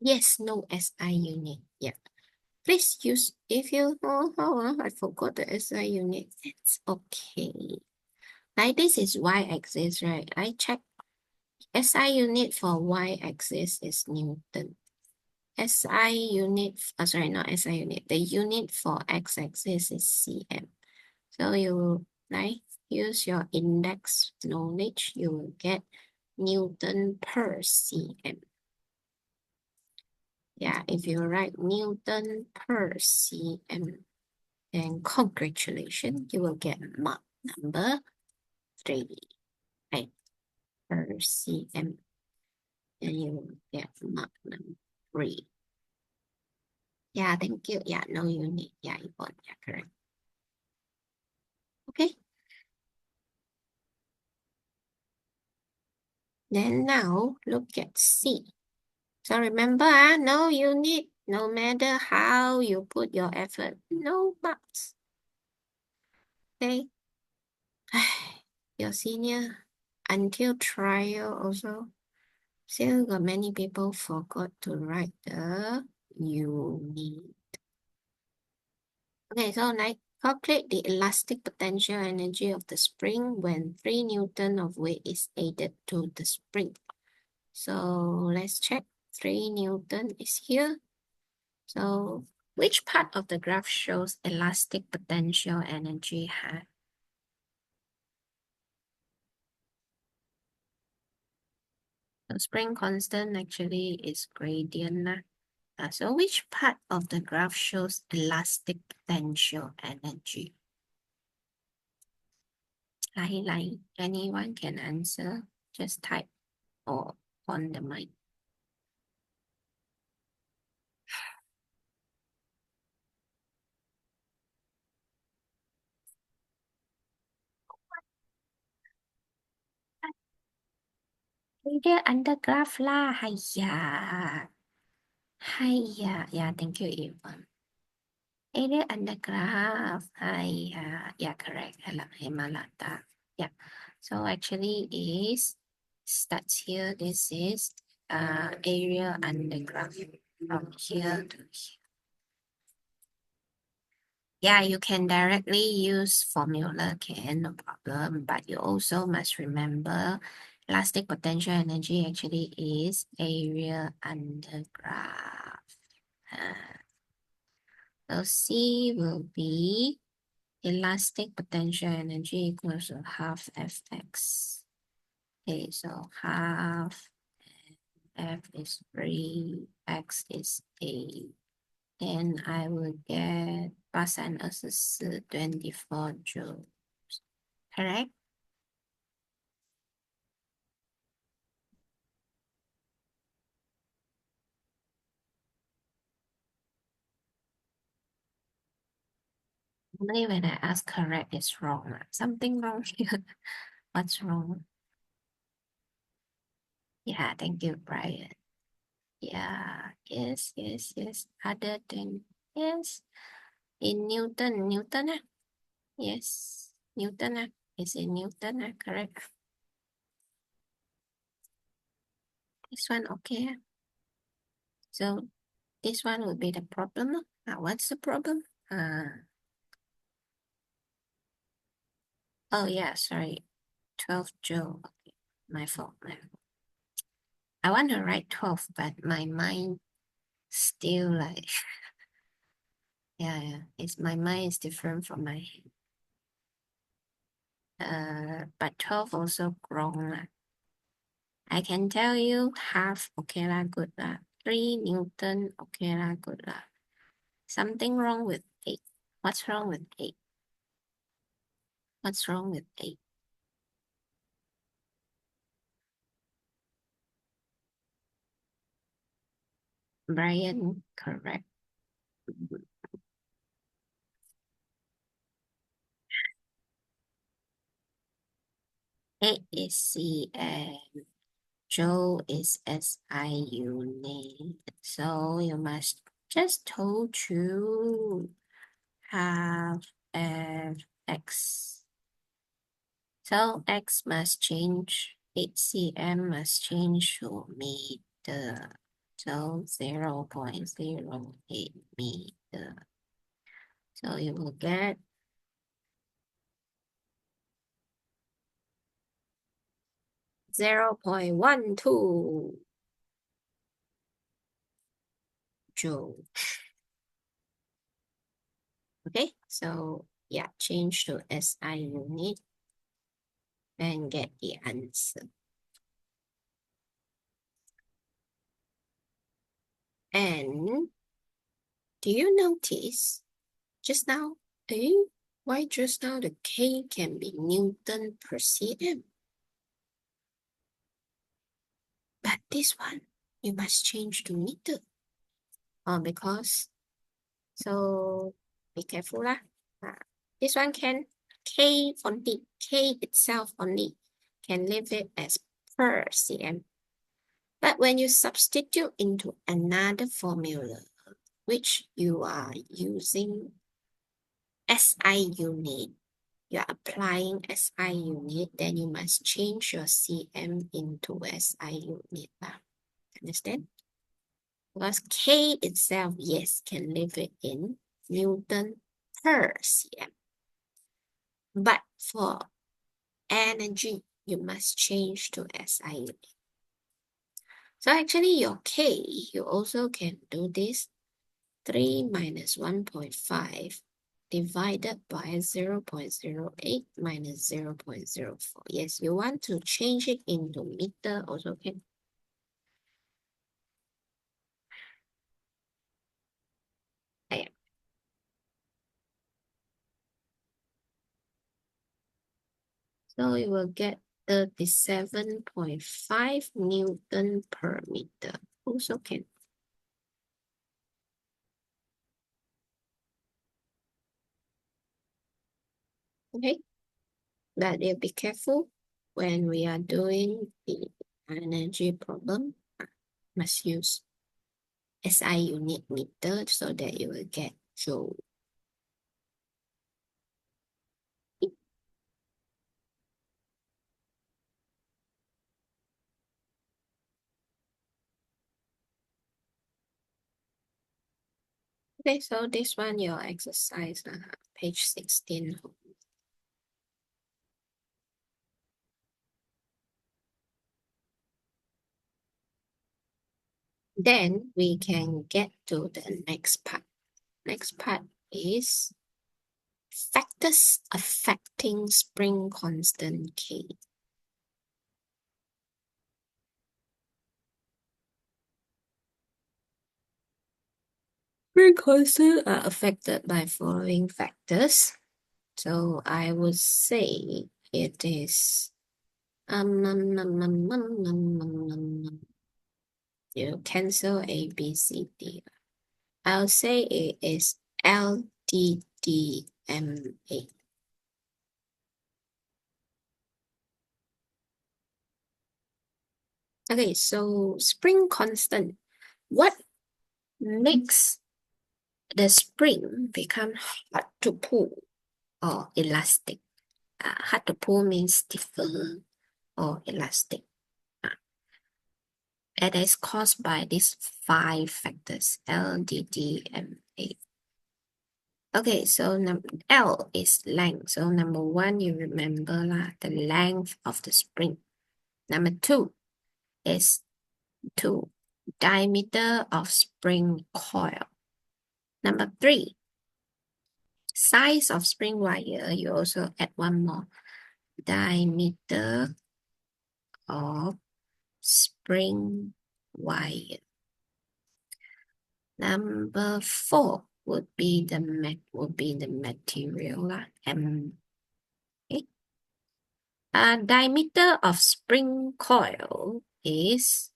Yes, no SI unit. Yeah. Please use, if you, I forgot the SI unit. It's okay. Like this is y-axis, right? I check SI unit for y-axis is Newton. SI unit, sorry, not SI unit. The unit for x-axis is cm. So you use your index knowledge, you will get Newton per cm. Yeah, if you write Newton per cm, then congratulations, you will get mark number 3, right? Per cm. And you will get mark number 3. Yeah, thank you. Yeah, no unit. Yeah, Yvonne. Yeah, correct. Okay. Then now look at C. So remember, no unit, no matter how you put your effort, no marks. Okay. Your senior, until trial also, still got many people forgot to write the unit. Okay, so now calculate the elastic potential energy of the spring when 3 Newton of weight is added to the spring. So let's check 3 Newton is here. So which part of the graph shows elastic potential energy had? The spring constant actually is gradient. So which part of the graph shows elastic potential energy? Anyone can answer. Just type or on the mic. Area under graph lah. Hiya. Yeah, thank you, Evan. Area under graph. Hiya. Yeah, correct. Hello, Himalata. Yeah. So actually is starts here. This is area under graph from here to here. Yeah, you can directly use formula, no problem. But you also must remember elastic potential energy actually is area under graph. So C will be elastic potential energy equals to half Fx. Okay, so half F is 3, X is 8. Then I will get 824 joules. Correct? Normally when I ask correct, it's wrong. Something wrong here. What's wrong? Yeah, thank you, Brian. Yeah, yes. Other than, yes. In Newton, yes. Newton, is in Newton, correct? This one, okay. So this one will be the problem. What's the problem? Oh yeah, sorry. 12 joule. Okay. My fault. I want to write 12, but my mind still like, yeah. My mind is different from my head. But 12 also wrong. I can tell you half, okay lah, good lah. 3 Newton, okay lah, good lah. Something wrong with 8. What's wrong with 8? What's wrong with 8? Brian, correct. 8 is cm. Joule is SI unit. So you must just told you have Fx. So X must change, 8 cm must change to meter. So 0.08 meter. So you will get 0.12 joule. Okay, so yeah, change to SI unit and get the answer. And do you notice just now, why just now the K can be Newton per cm? But this one, you must change to meter. Because, so be careful lah. This one can, K only, K itself only can leave it as per cm. But when you substitute into another formula, which you are using SI unit, you're applying SI unit, then you must change your cm into SI unit. Understand? Because K itself, yes, can leave it in Newton per cm. But for energy, you must change to SI unit. So actually your K, you also can do this. 3 minus 1.5 divided by 0.08 minus 0.04. Yes, you want to change it into meter also can. Yeah. So you will get 37.5 Newton per meter. Also can. Okay, but you be careful when we are doing the energy problem. Must use SI unit meter so that you will get joule. Okay, so this one your exercise, page 16. Then we can get to the next part. Next part is factors affecting spring constant K. Spring constant are affected by following factors. So I would say it is you cancel A, B, C, D. I'll say it is LDDMA. Okay, so spring constant. What makes the spring become hard to pull or elastic? Hard to pull means stiffer or elastic. It is caused by these 5 factors, L, D, D, M, A. Okay, so L is length. So number 1, you remember the length of the spring. Number 2 is diameter of spring coil. Number 3, size of spring wire. You also add one more, diameter of spring wire. Number 4 would be the material M. Okay. Diameter of spring coil is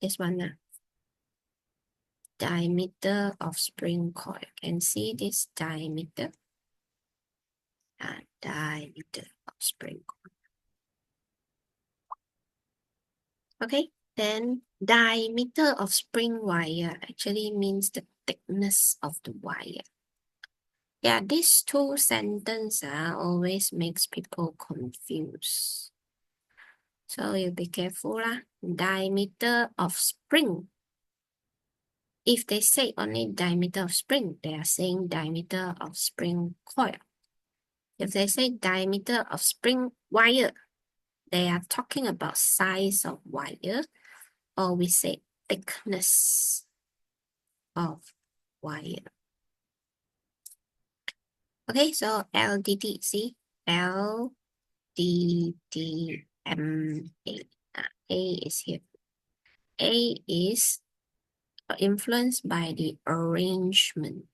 this one. Diameter of spring coil. Can see this diameter. Diameter of spring coil. Okay, then diameter of spring wire actually means the thickness of the wire. Yeah, these 2 sentences always makes people confused. So you be careful lah. Diameter of spring. If they say only diameter of spring, they are saying diameter of spring coil. If they say diameter of spring wire, they are talking about size of wire, or we say thickness of wire. Okay, so LDD, see? LDDMA. A is here. A is influenced by the arrangement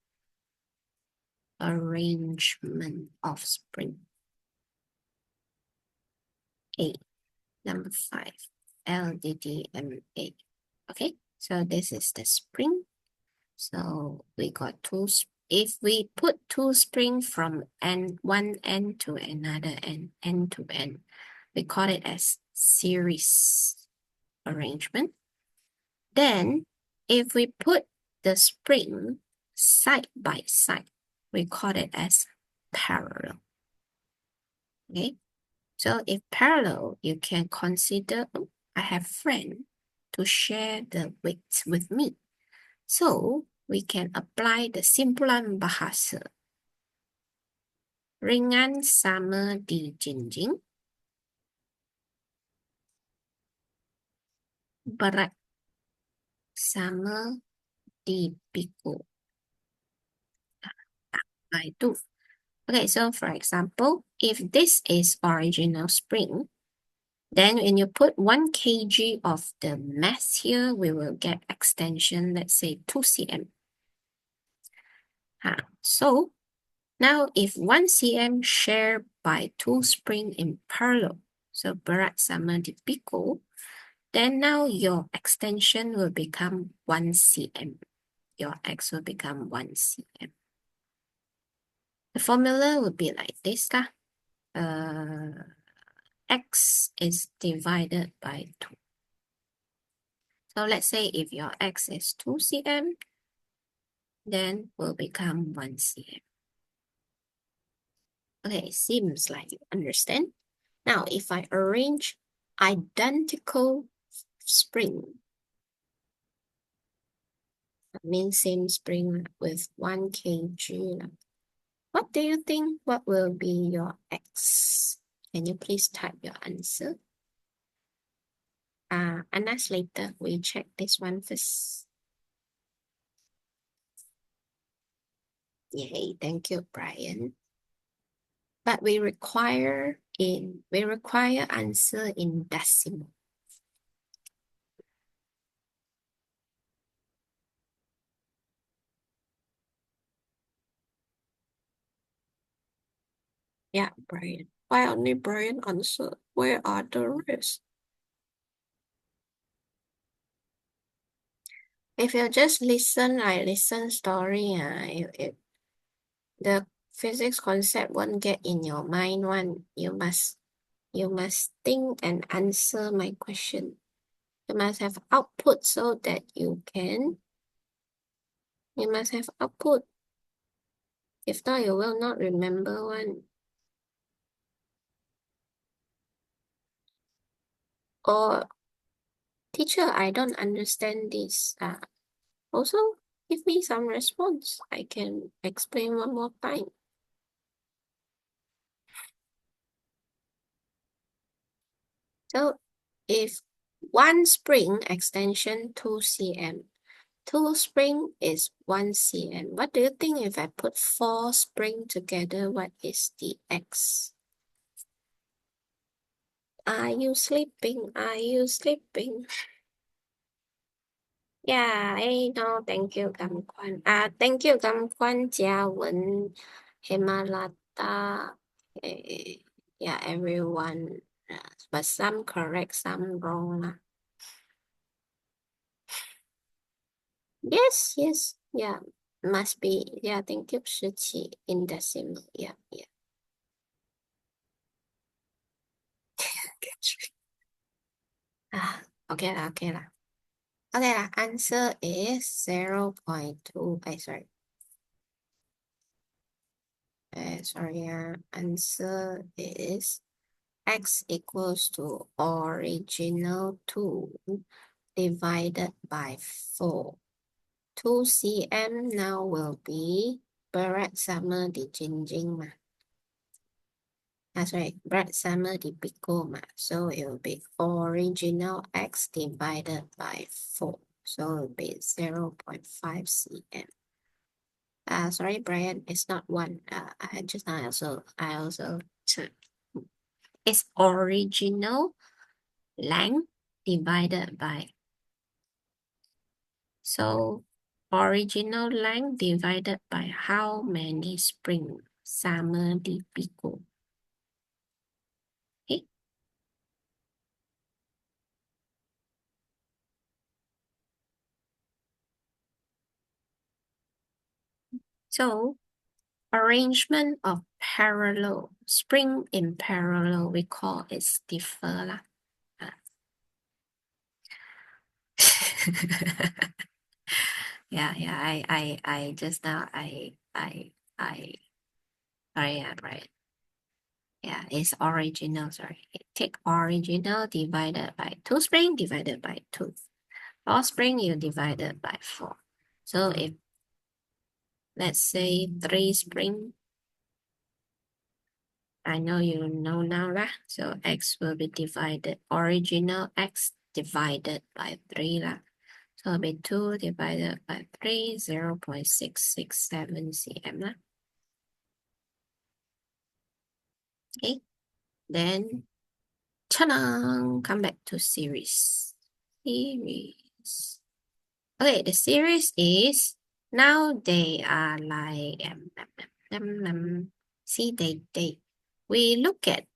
of spring. A, number 5, LDDMA. Okay, so this is the spring. So we got 2. If we put 2 spring from one end to another end to end, we call it as series arrangement. Then if we put the spring side by side, we call it as parallel. Okay, so if parallel, you can consider I have friend to share the weight with me. So we can apply the simpulan bahasa. Ringan sama dijinjing. berat sama dipikul by 2. Okay, so for example, if this is original spring, then when you put 1 kg of the mass here, we will get extension, let's say 2 cm. So now if 1 cm shared by 2 spring in parallel, so berat sama dipikul, then now your extension will become 1 cm. Your x will become 1 cm. The formula would be like this. X is divided by 2. So let's say if your x is 2 cm, then will become 1 cm. Okay, seems like you understand. Now, if I arrange identical spring, that means same spring with 1 kg. What do you think? What will be your x? Can you please type your answer? Anas, later we check this one first. Yay, thank you, Brian. But we require answer in decimal. Yeah, Brian. Why only Brian answer? Where are the rest? If you just listen, I listen story, the physics concept won't get in your mind one. You must think and answer my question. You must have output so that you must have output. If not, you will not remember one. Or, teacher, I don't understand this. Also, give me some response. I can explain one more time. So, if 1 spring extension 2 cm, 2 spring is 1 cm. What do you think if I put 4 spring together? What is the x? Are you sleeping? Are you sleeping? Yeah, I know. Thank you, Gam Kwan. Thank you, Gam Kwan, Jia Wen, Himalata. Yeah, everyone. But some correct, some wrong. Yes, yes. Yeah, must be. Yeah, thank you, Shiqi, in decimal. Yeah, yeah. Okay lah, okay lah. Okay lah, answer is 0.2. Sorry, answer is x equals to original 2 divided by 4. 2 cm now will be berat sama dijinjing mah. Sorry, berat sama dipikul mah. So it will be original x divided by 4. So it will be 0.5 cm. Sorry, Brian, it's not 1. I also took. It's original length divided by. So original length divided by how many spring? Sama dipikul. Okay. So arrangement of parallel spring in parallel, we call it stiffer lah. Yeah, I just now sorry, right. Yeah, it's original, sorry. Take original divided by 2 spring divided by 2. 4 spring you divided by 4. So if let's say 3 spring, I know you know now lah. So x will be divided, original x divided by 3 lah. So it'll be 2 divided by 3, 0.667 cm lah. Okay, then ta-da! Come back to series. Series. Okay, the series is now they are like see we look at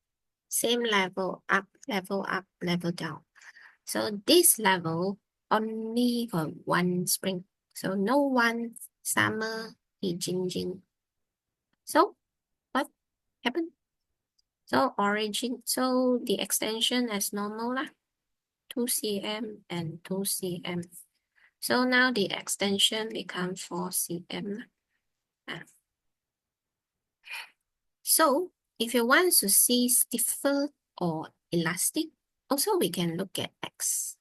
same level up, level down. So this level only got one spring. So no one summer Jing. So what happened? So so the extension as normal lah, 2 cm and 2 cm. So now the extension becomes 4 cm. So if you want to see stiffer or elastic, also we can look at X.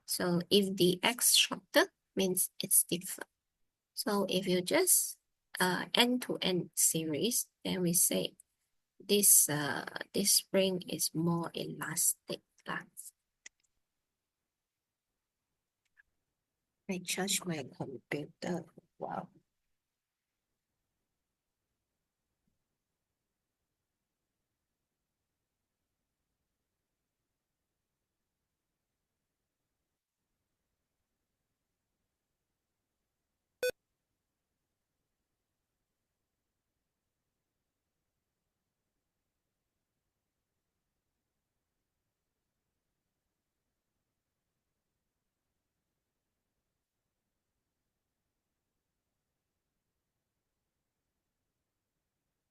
So if the X shorter means it's stiffer. So if you just end-to-end series, then we say this spring is more elastic. I charge my computer. Wow.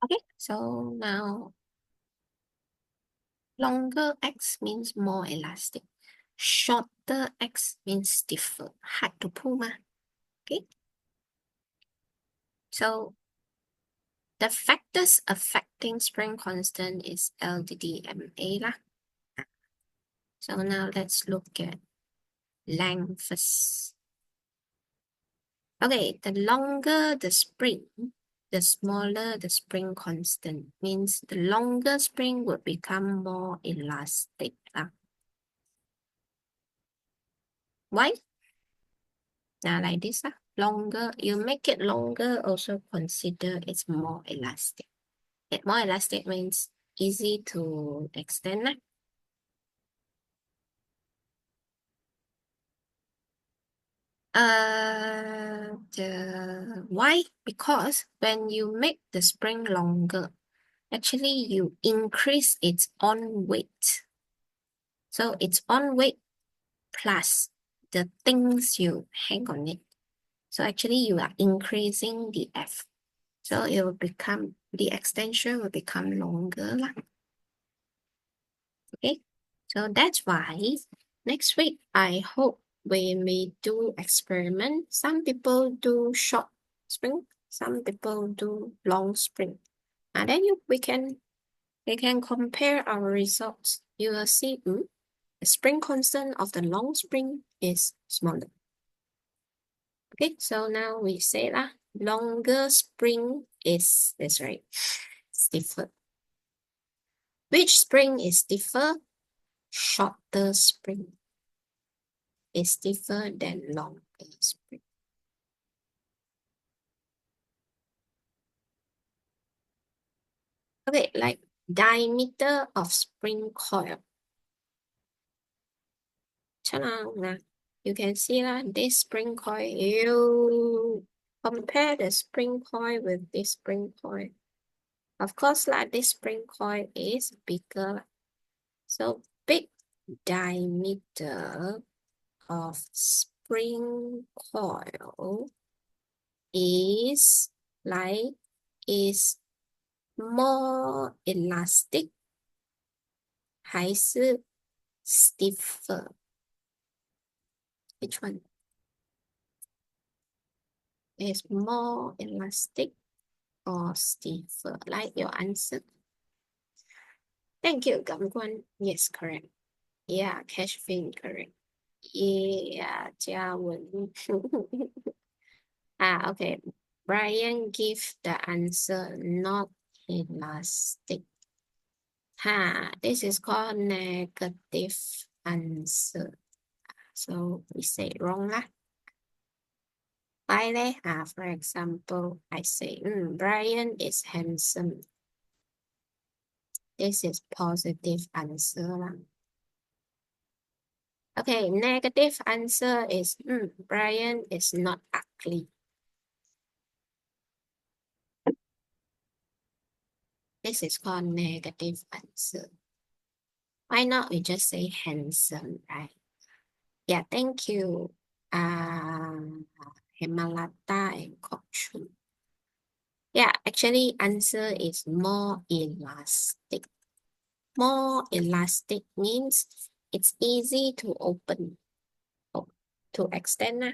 Okay, so now longer X means more elastic. Shorter X means stiffer. Hard to pull ma. Okay. So the factors affecting spring constant is LDDMA lah. So now let's look at length first. Okay, the longer the spring, the smaller the spring constant. Means the longer spring will become more elastic. Why? Now like this. Longer, you make it longer, also consider it's more elastic. More elastic means easy to extend. Why? Because when you make the spring longer, actually you increase its on weight. So its on weight plus the things you hang on it. So actually you are increasing the F. So it will become, the extension will become longer. Okay, so that's why next week I hope we may do experiment. Some people do short spring, some people do long spring. And then we can compare our results. You will see the spring constant of the long spring is smaller. Okay, so now we say longer spring is this, right? Stiffer. Which spring is stiffer? Shorter spring is stiffer than longer spring. Okay, like diameter of spring coil. You can see this spring coil, you compare the spring coil with this spring coil. Of course, this spring coil is bigger. So big diameter of spring coil is more elastic 还是 stiffer? Which one is more elastic or stiffer? Like your answer. Thank you, Gamguan. Yes, correct. Yeah, cash fin, correct. Yeah, Jiawen. Okay. Brian give the answer not elastic. This is called negative answer. So we say wrong lah. Why for example, I say, Brian is handsome. This is positive answer lah. Okay, negative answer is, Brian is not ugly. This is called negative answer. Why not we just say handsome, right? Yeah, thank you. Hemalata and Kokchu. Yeah, actually answer is more elastic. More elastic means it's easy to open. To extend lah.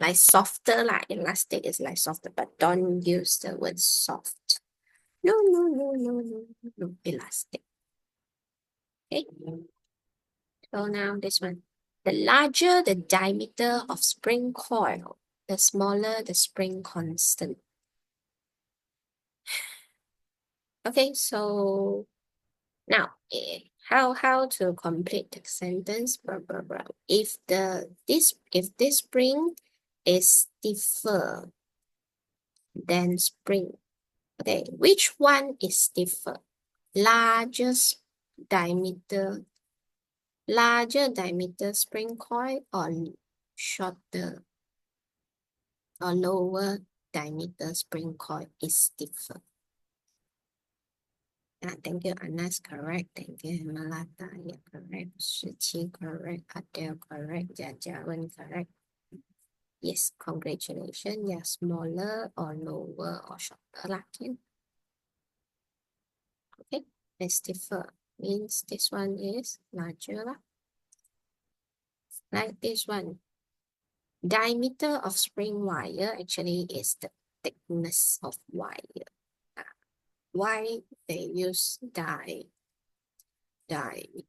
Like softer lah. Elastic is like softer, but don't use the word soft. No. Elastic. Okay. So now this one. The larger the diameter of spring coil, the smaller the spring constant. Okay, so now how to complete the sentence? If this spring is stiffer than spring, okay, which one is stiffer? Larger diameter spring coil or shorter or lower diameter spring coil is stiffer? Thank you, Anas, correct. Thank you, Malata, yeah, correct. Shichi, correct. Adele, correct. Jajawan, correct. Yes, congratulations. Yeah, smaller or lower or shorter lah. Okay, it's stiffer means this one is larger lah. Like this one. Diameter of spring wire actually is the thickness of wire. Why they use diameter?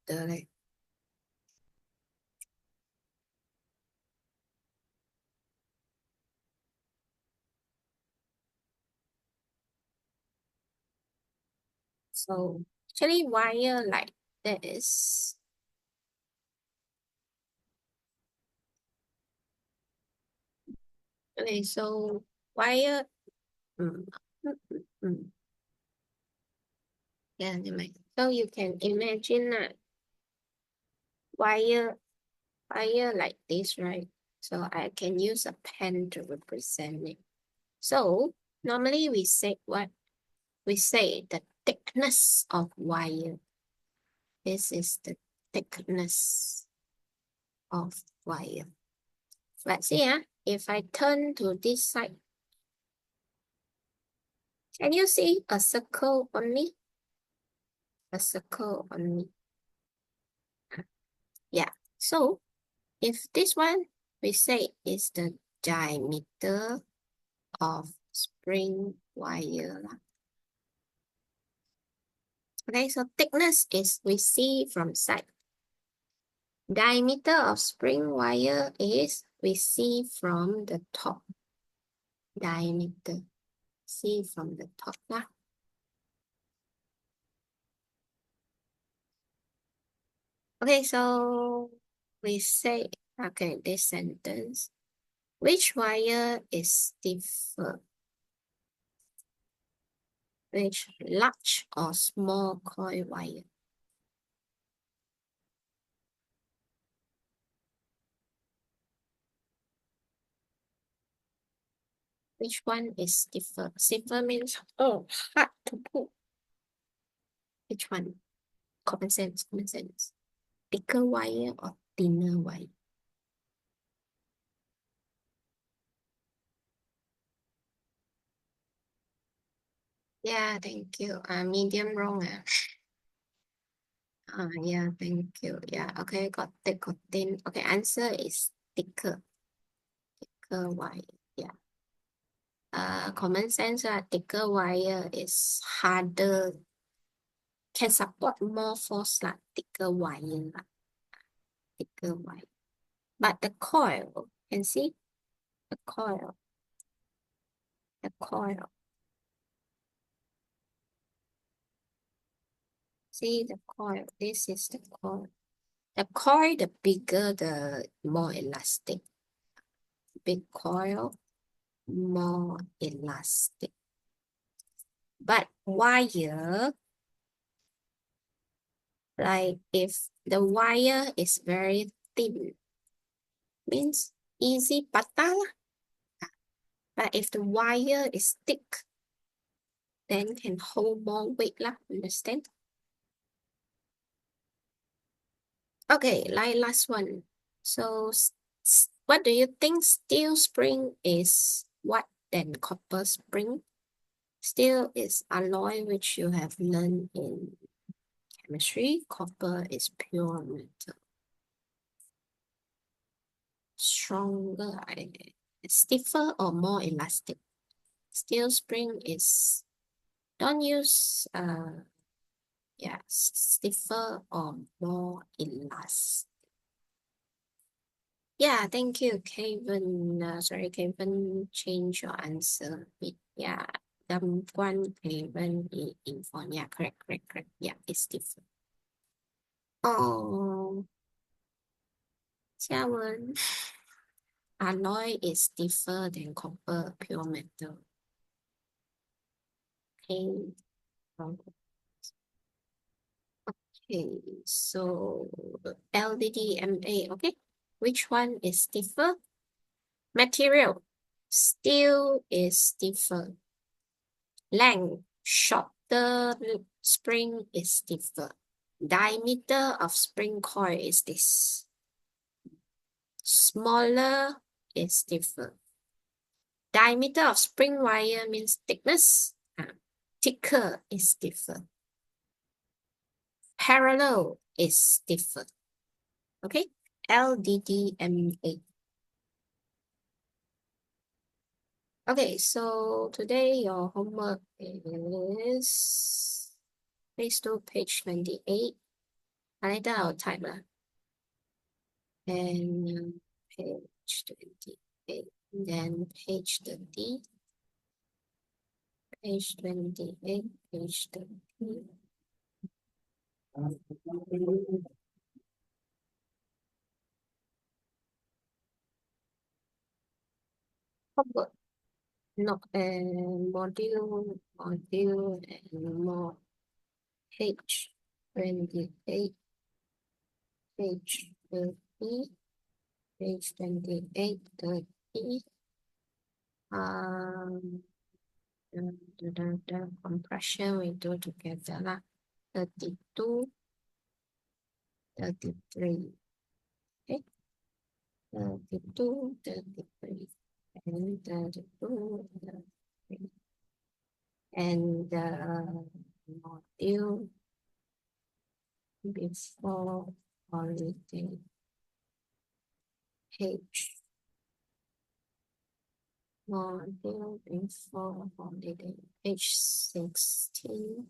Like, so actually wire like this. Okay, so wire. Yeah, never mind. So you can imagine that wire like this, right? So I can use a pen to represent it. So normally we say what? We say the thickness of wire. This is the thickness of wire. Let's see, if I turn to this side, can you see a circle only? A circle only. Yeah, so if this one we say is the diameter of spring wire. Okay, so thickness is we see from side. Diameter of spring wire is we see from the top. Diameter, see from the top lah. Okay, so we say, okay, this sentence. Which wire is stiffer? Which large or small coil wire? Which one is stiffer? Stiffer means, hard to pull. Which one? Common sense. Thicker wire or thinner wire? Yeah, thank you. Medium wrong. Yeah, thank you. Yeah, okay, got thick, got thin. Okay, answer is thicker. Thicker wire. Yeah. Common sense, thicker wire is harder, can support more force lah, thicker wire lah. Thicker wire. But the coil, can see the coil. The coil. See the coil. This is the coil. The coil, the bigger, the more elastic. Big coil, more elastic. But wire, like if the wire is very thin, means easy patah lah. But if the wire is thick, then can hold more weight lah. Understand? Okay, like last one. So what do you think steel spring is what than copper spring? Steel is alloy, which you have learned in chemistry. Copper is pure metal. Stronger, stiffer or more elastic? Steel spring is, don't use, stiffer or more elastic. Yeah, thank you, Kevin. Sorry, Kevin, change your answer. Yeah, one Kevin in phone. Yeah, correct. Yeah, it's different. Oh, Xiaowen. Alloy is stiffer than copper, pure metal. Okay. Okay, so LDDMA, okay. Which one is stiffer? Material. Steel is stiffer. Length. Shorter spring is stiffer. Diameter of spring coil is this. Smaller is stiffer. Diameter of spring wire means thickness. Thicker is stiffer. Parallel is stiffer. Okay, LDDMA. Okay, so today your homework is, please do page 28. Later I'll type lah. And page 28, then page 30, page 28, page 30. Homework. No, module, and more. Page 28, page 30, page 28, 30. The compression we do together lah. 32, 33. Okay. 32, 33, and 32, 33. And the module before holiday. Page. Module before holiday. Page 16.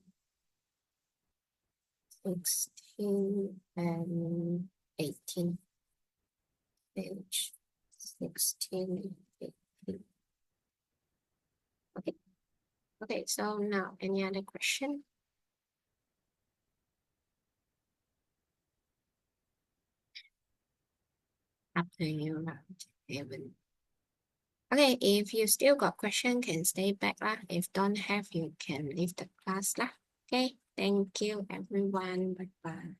16 and 18. Page 16, 18. Okay. Okay, so now any other question? Up to you, Evan. Okay, if you still got question, can stay back lah. If don't have, you can leave the class lah. Okay, thank you everyone. Bye bye.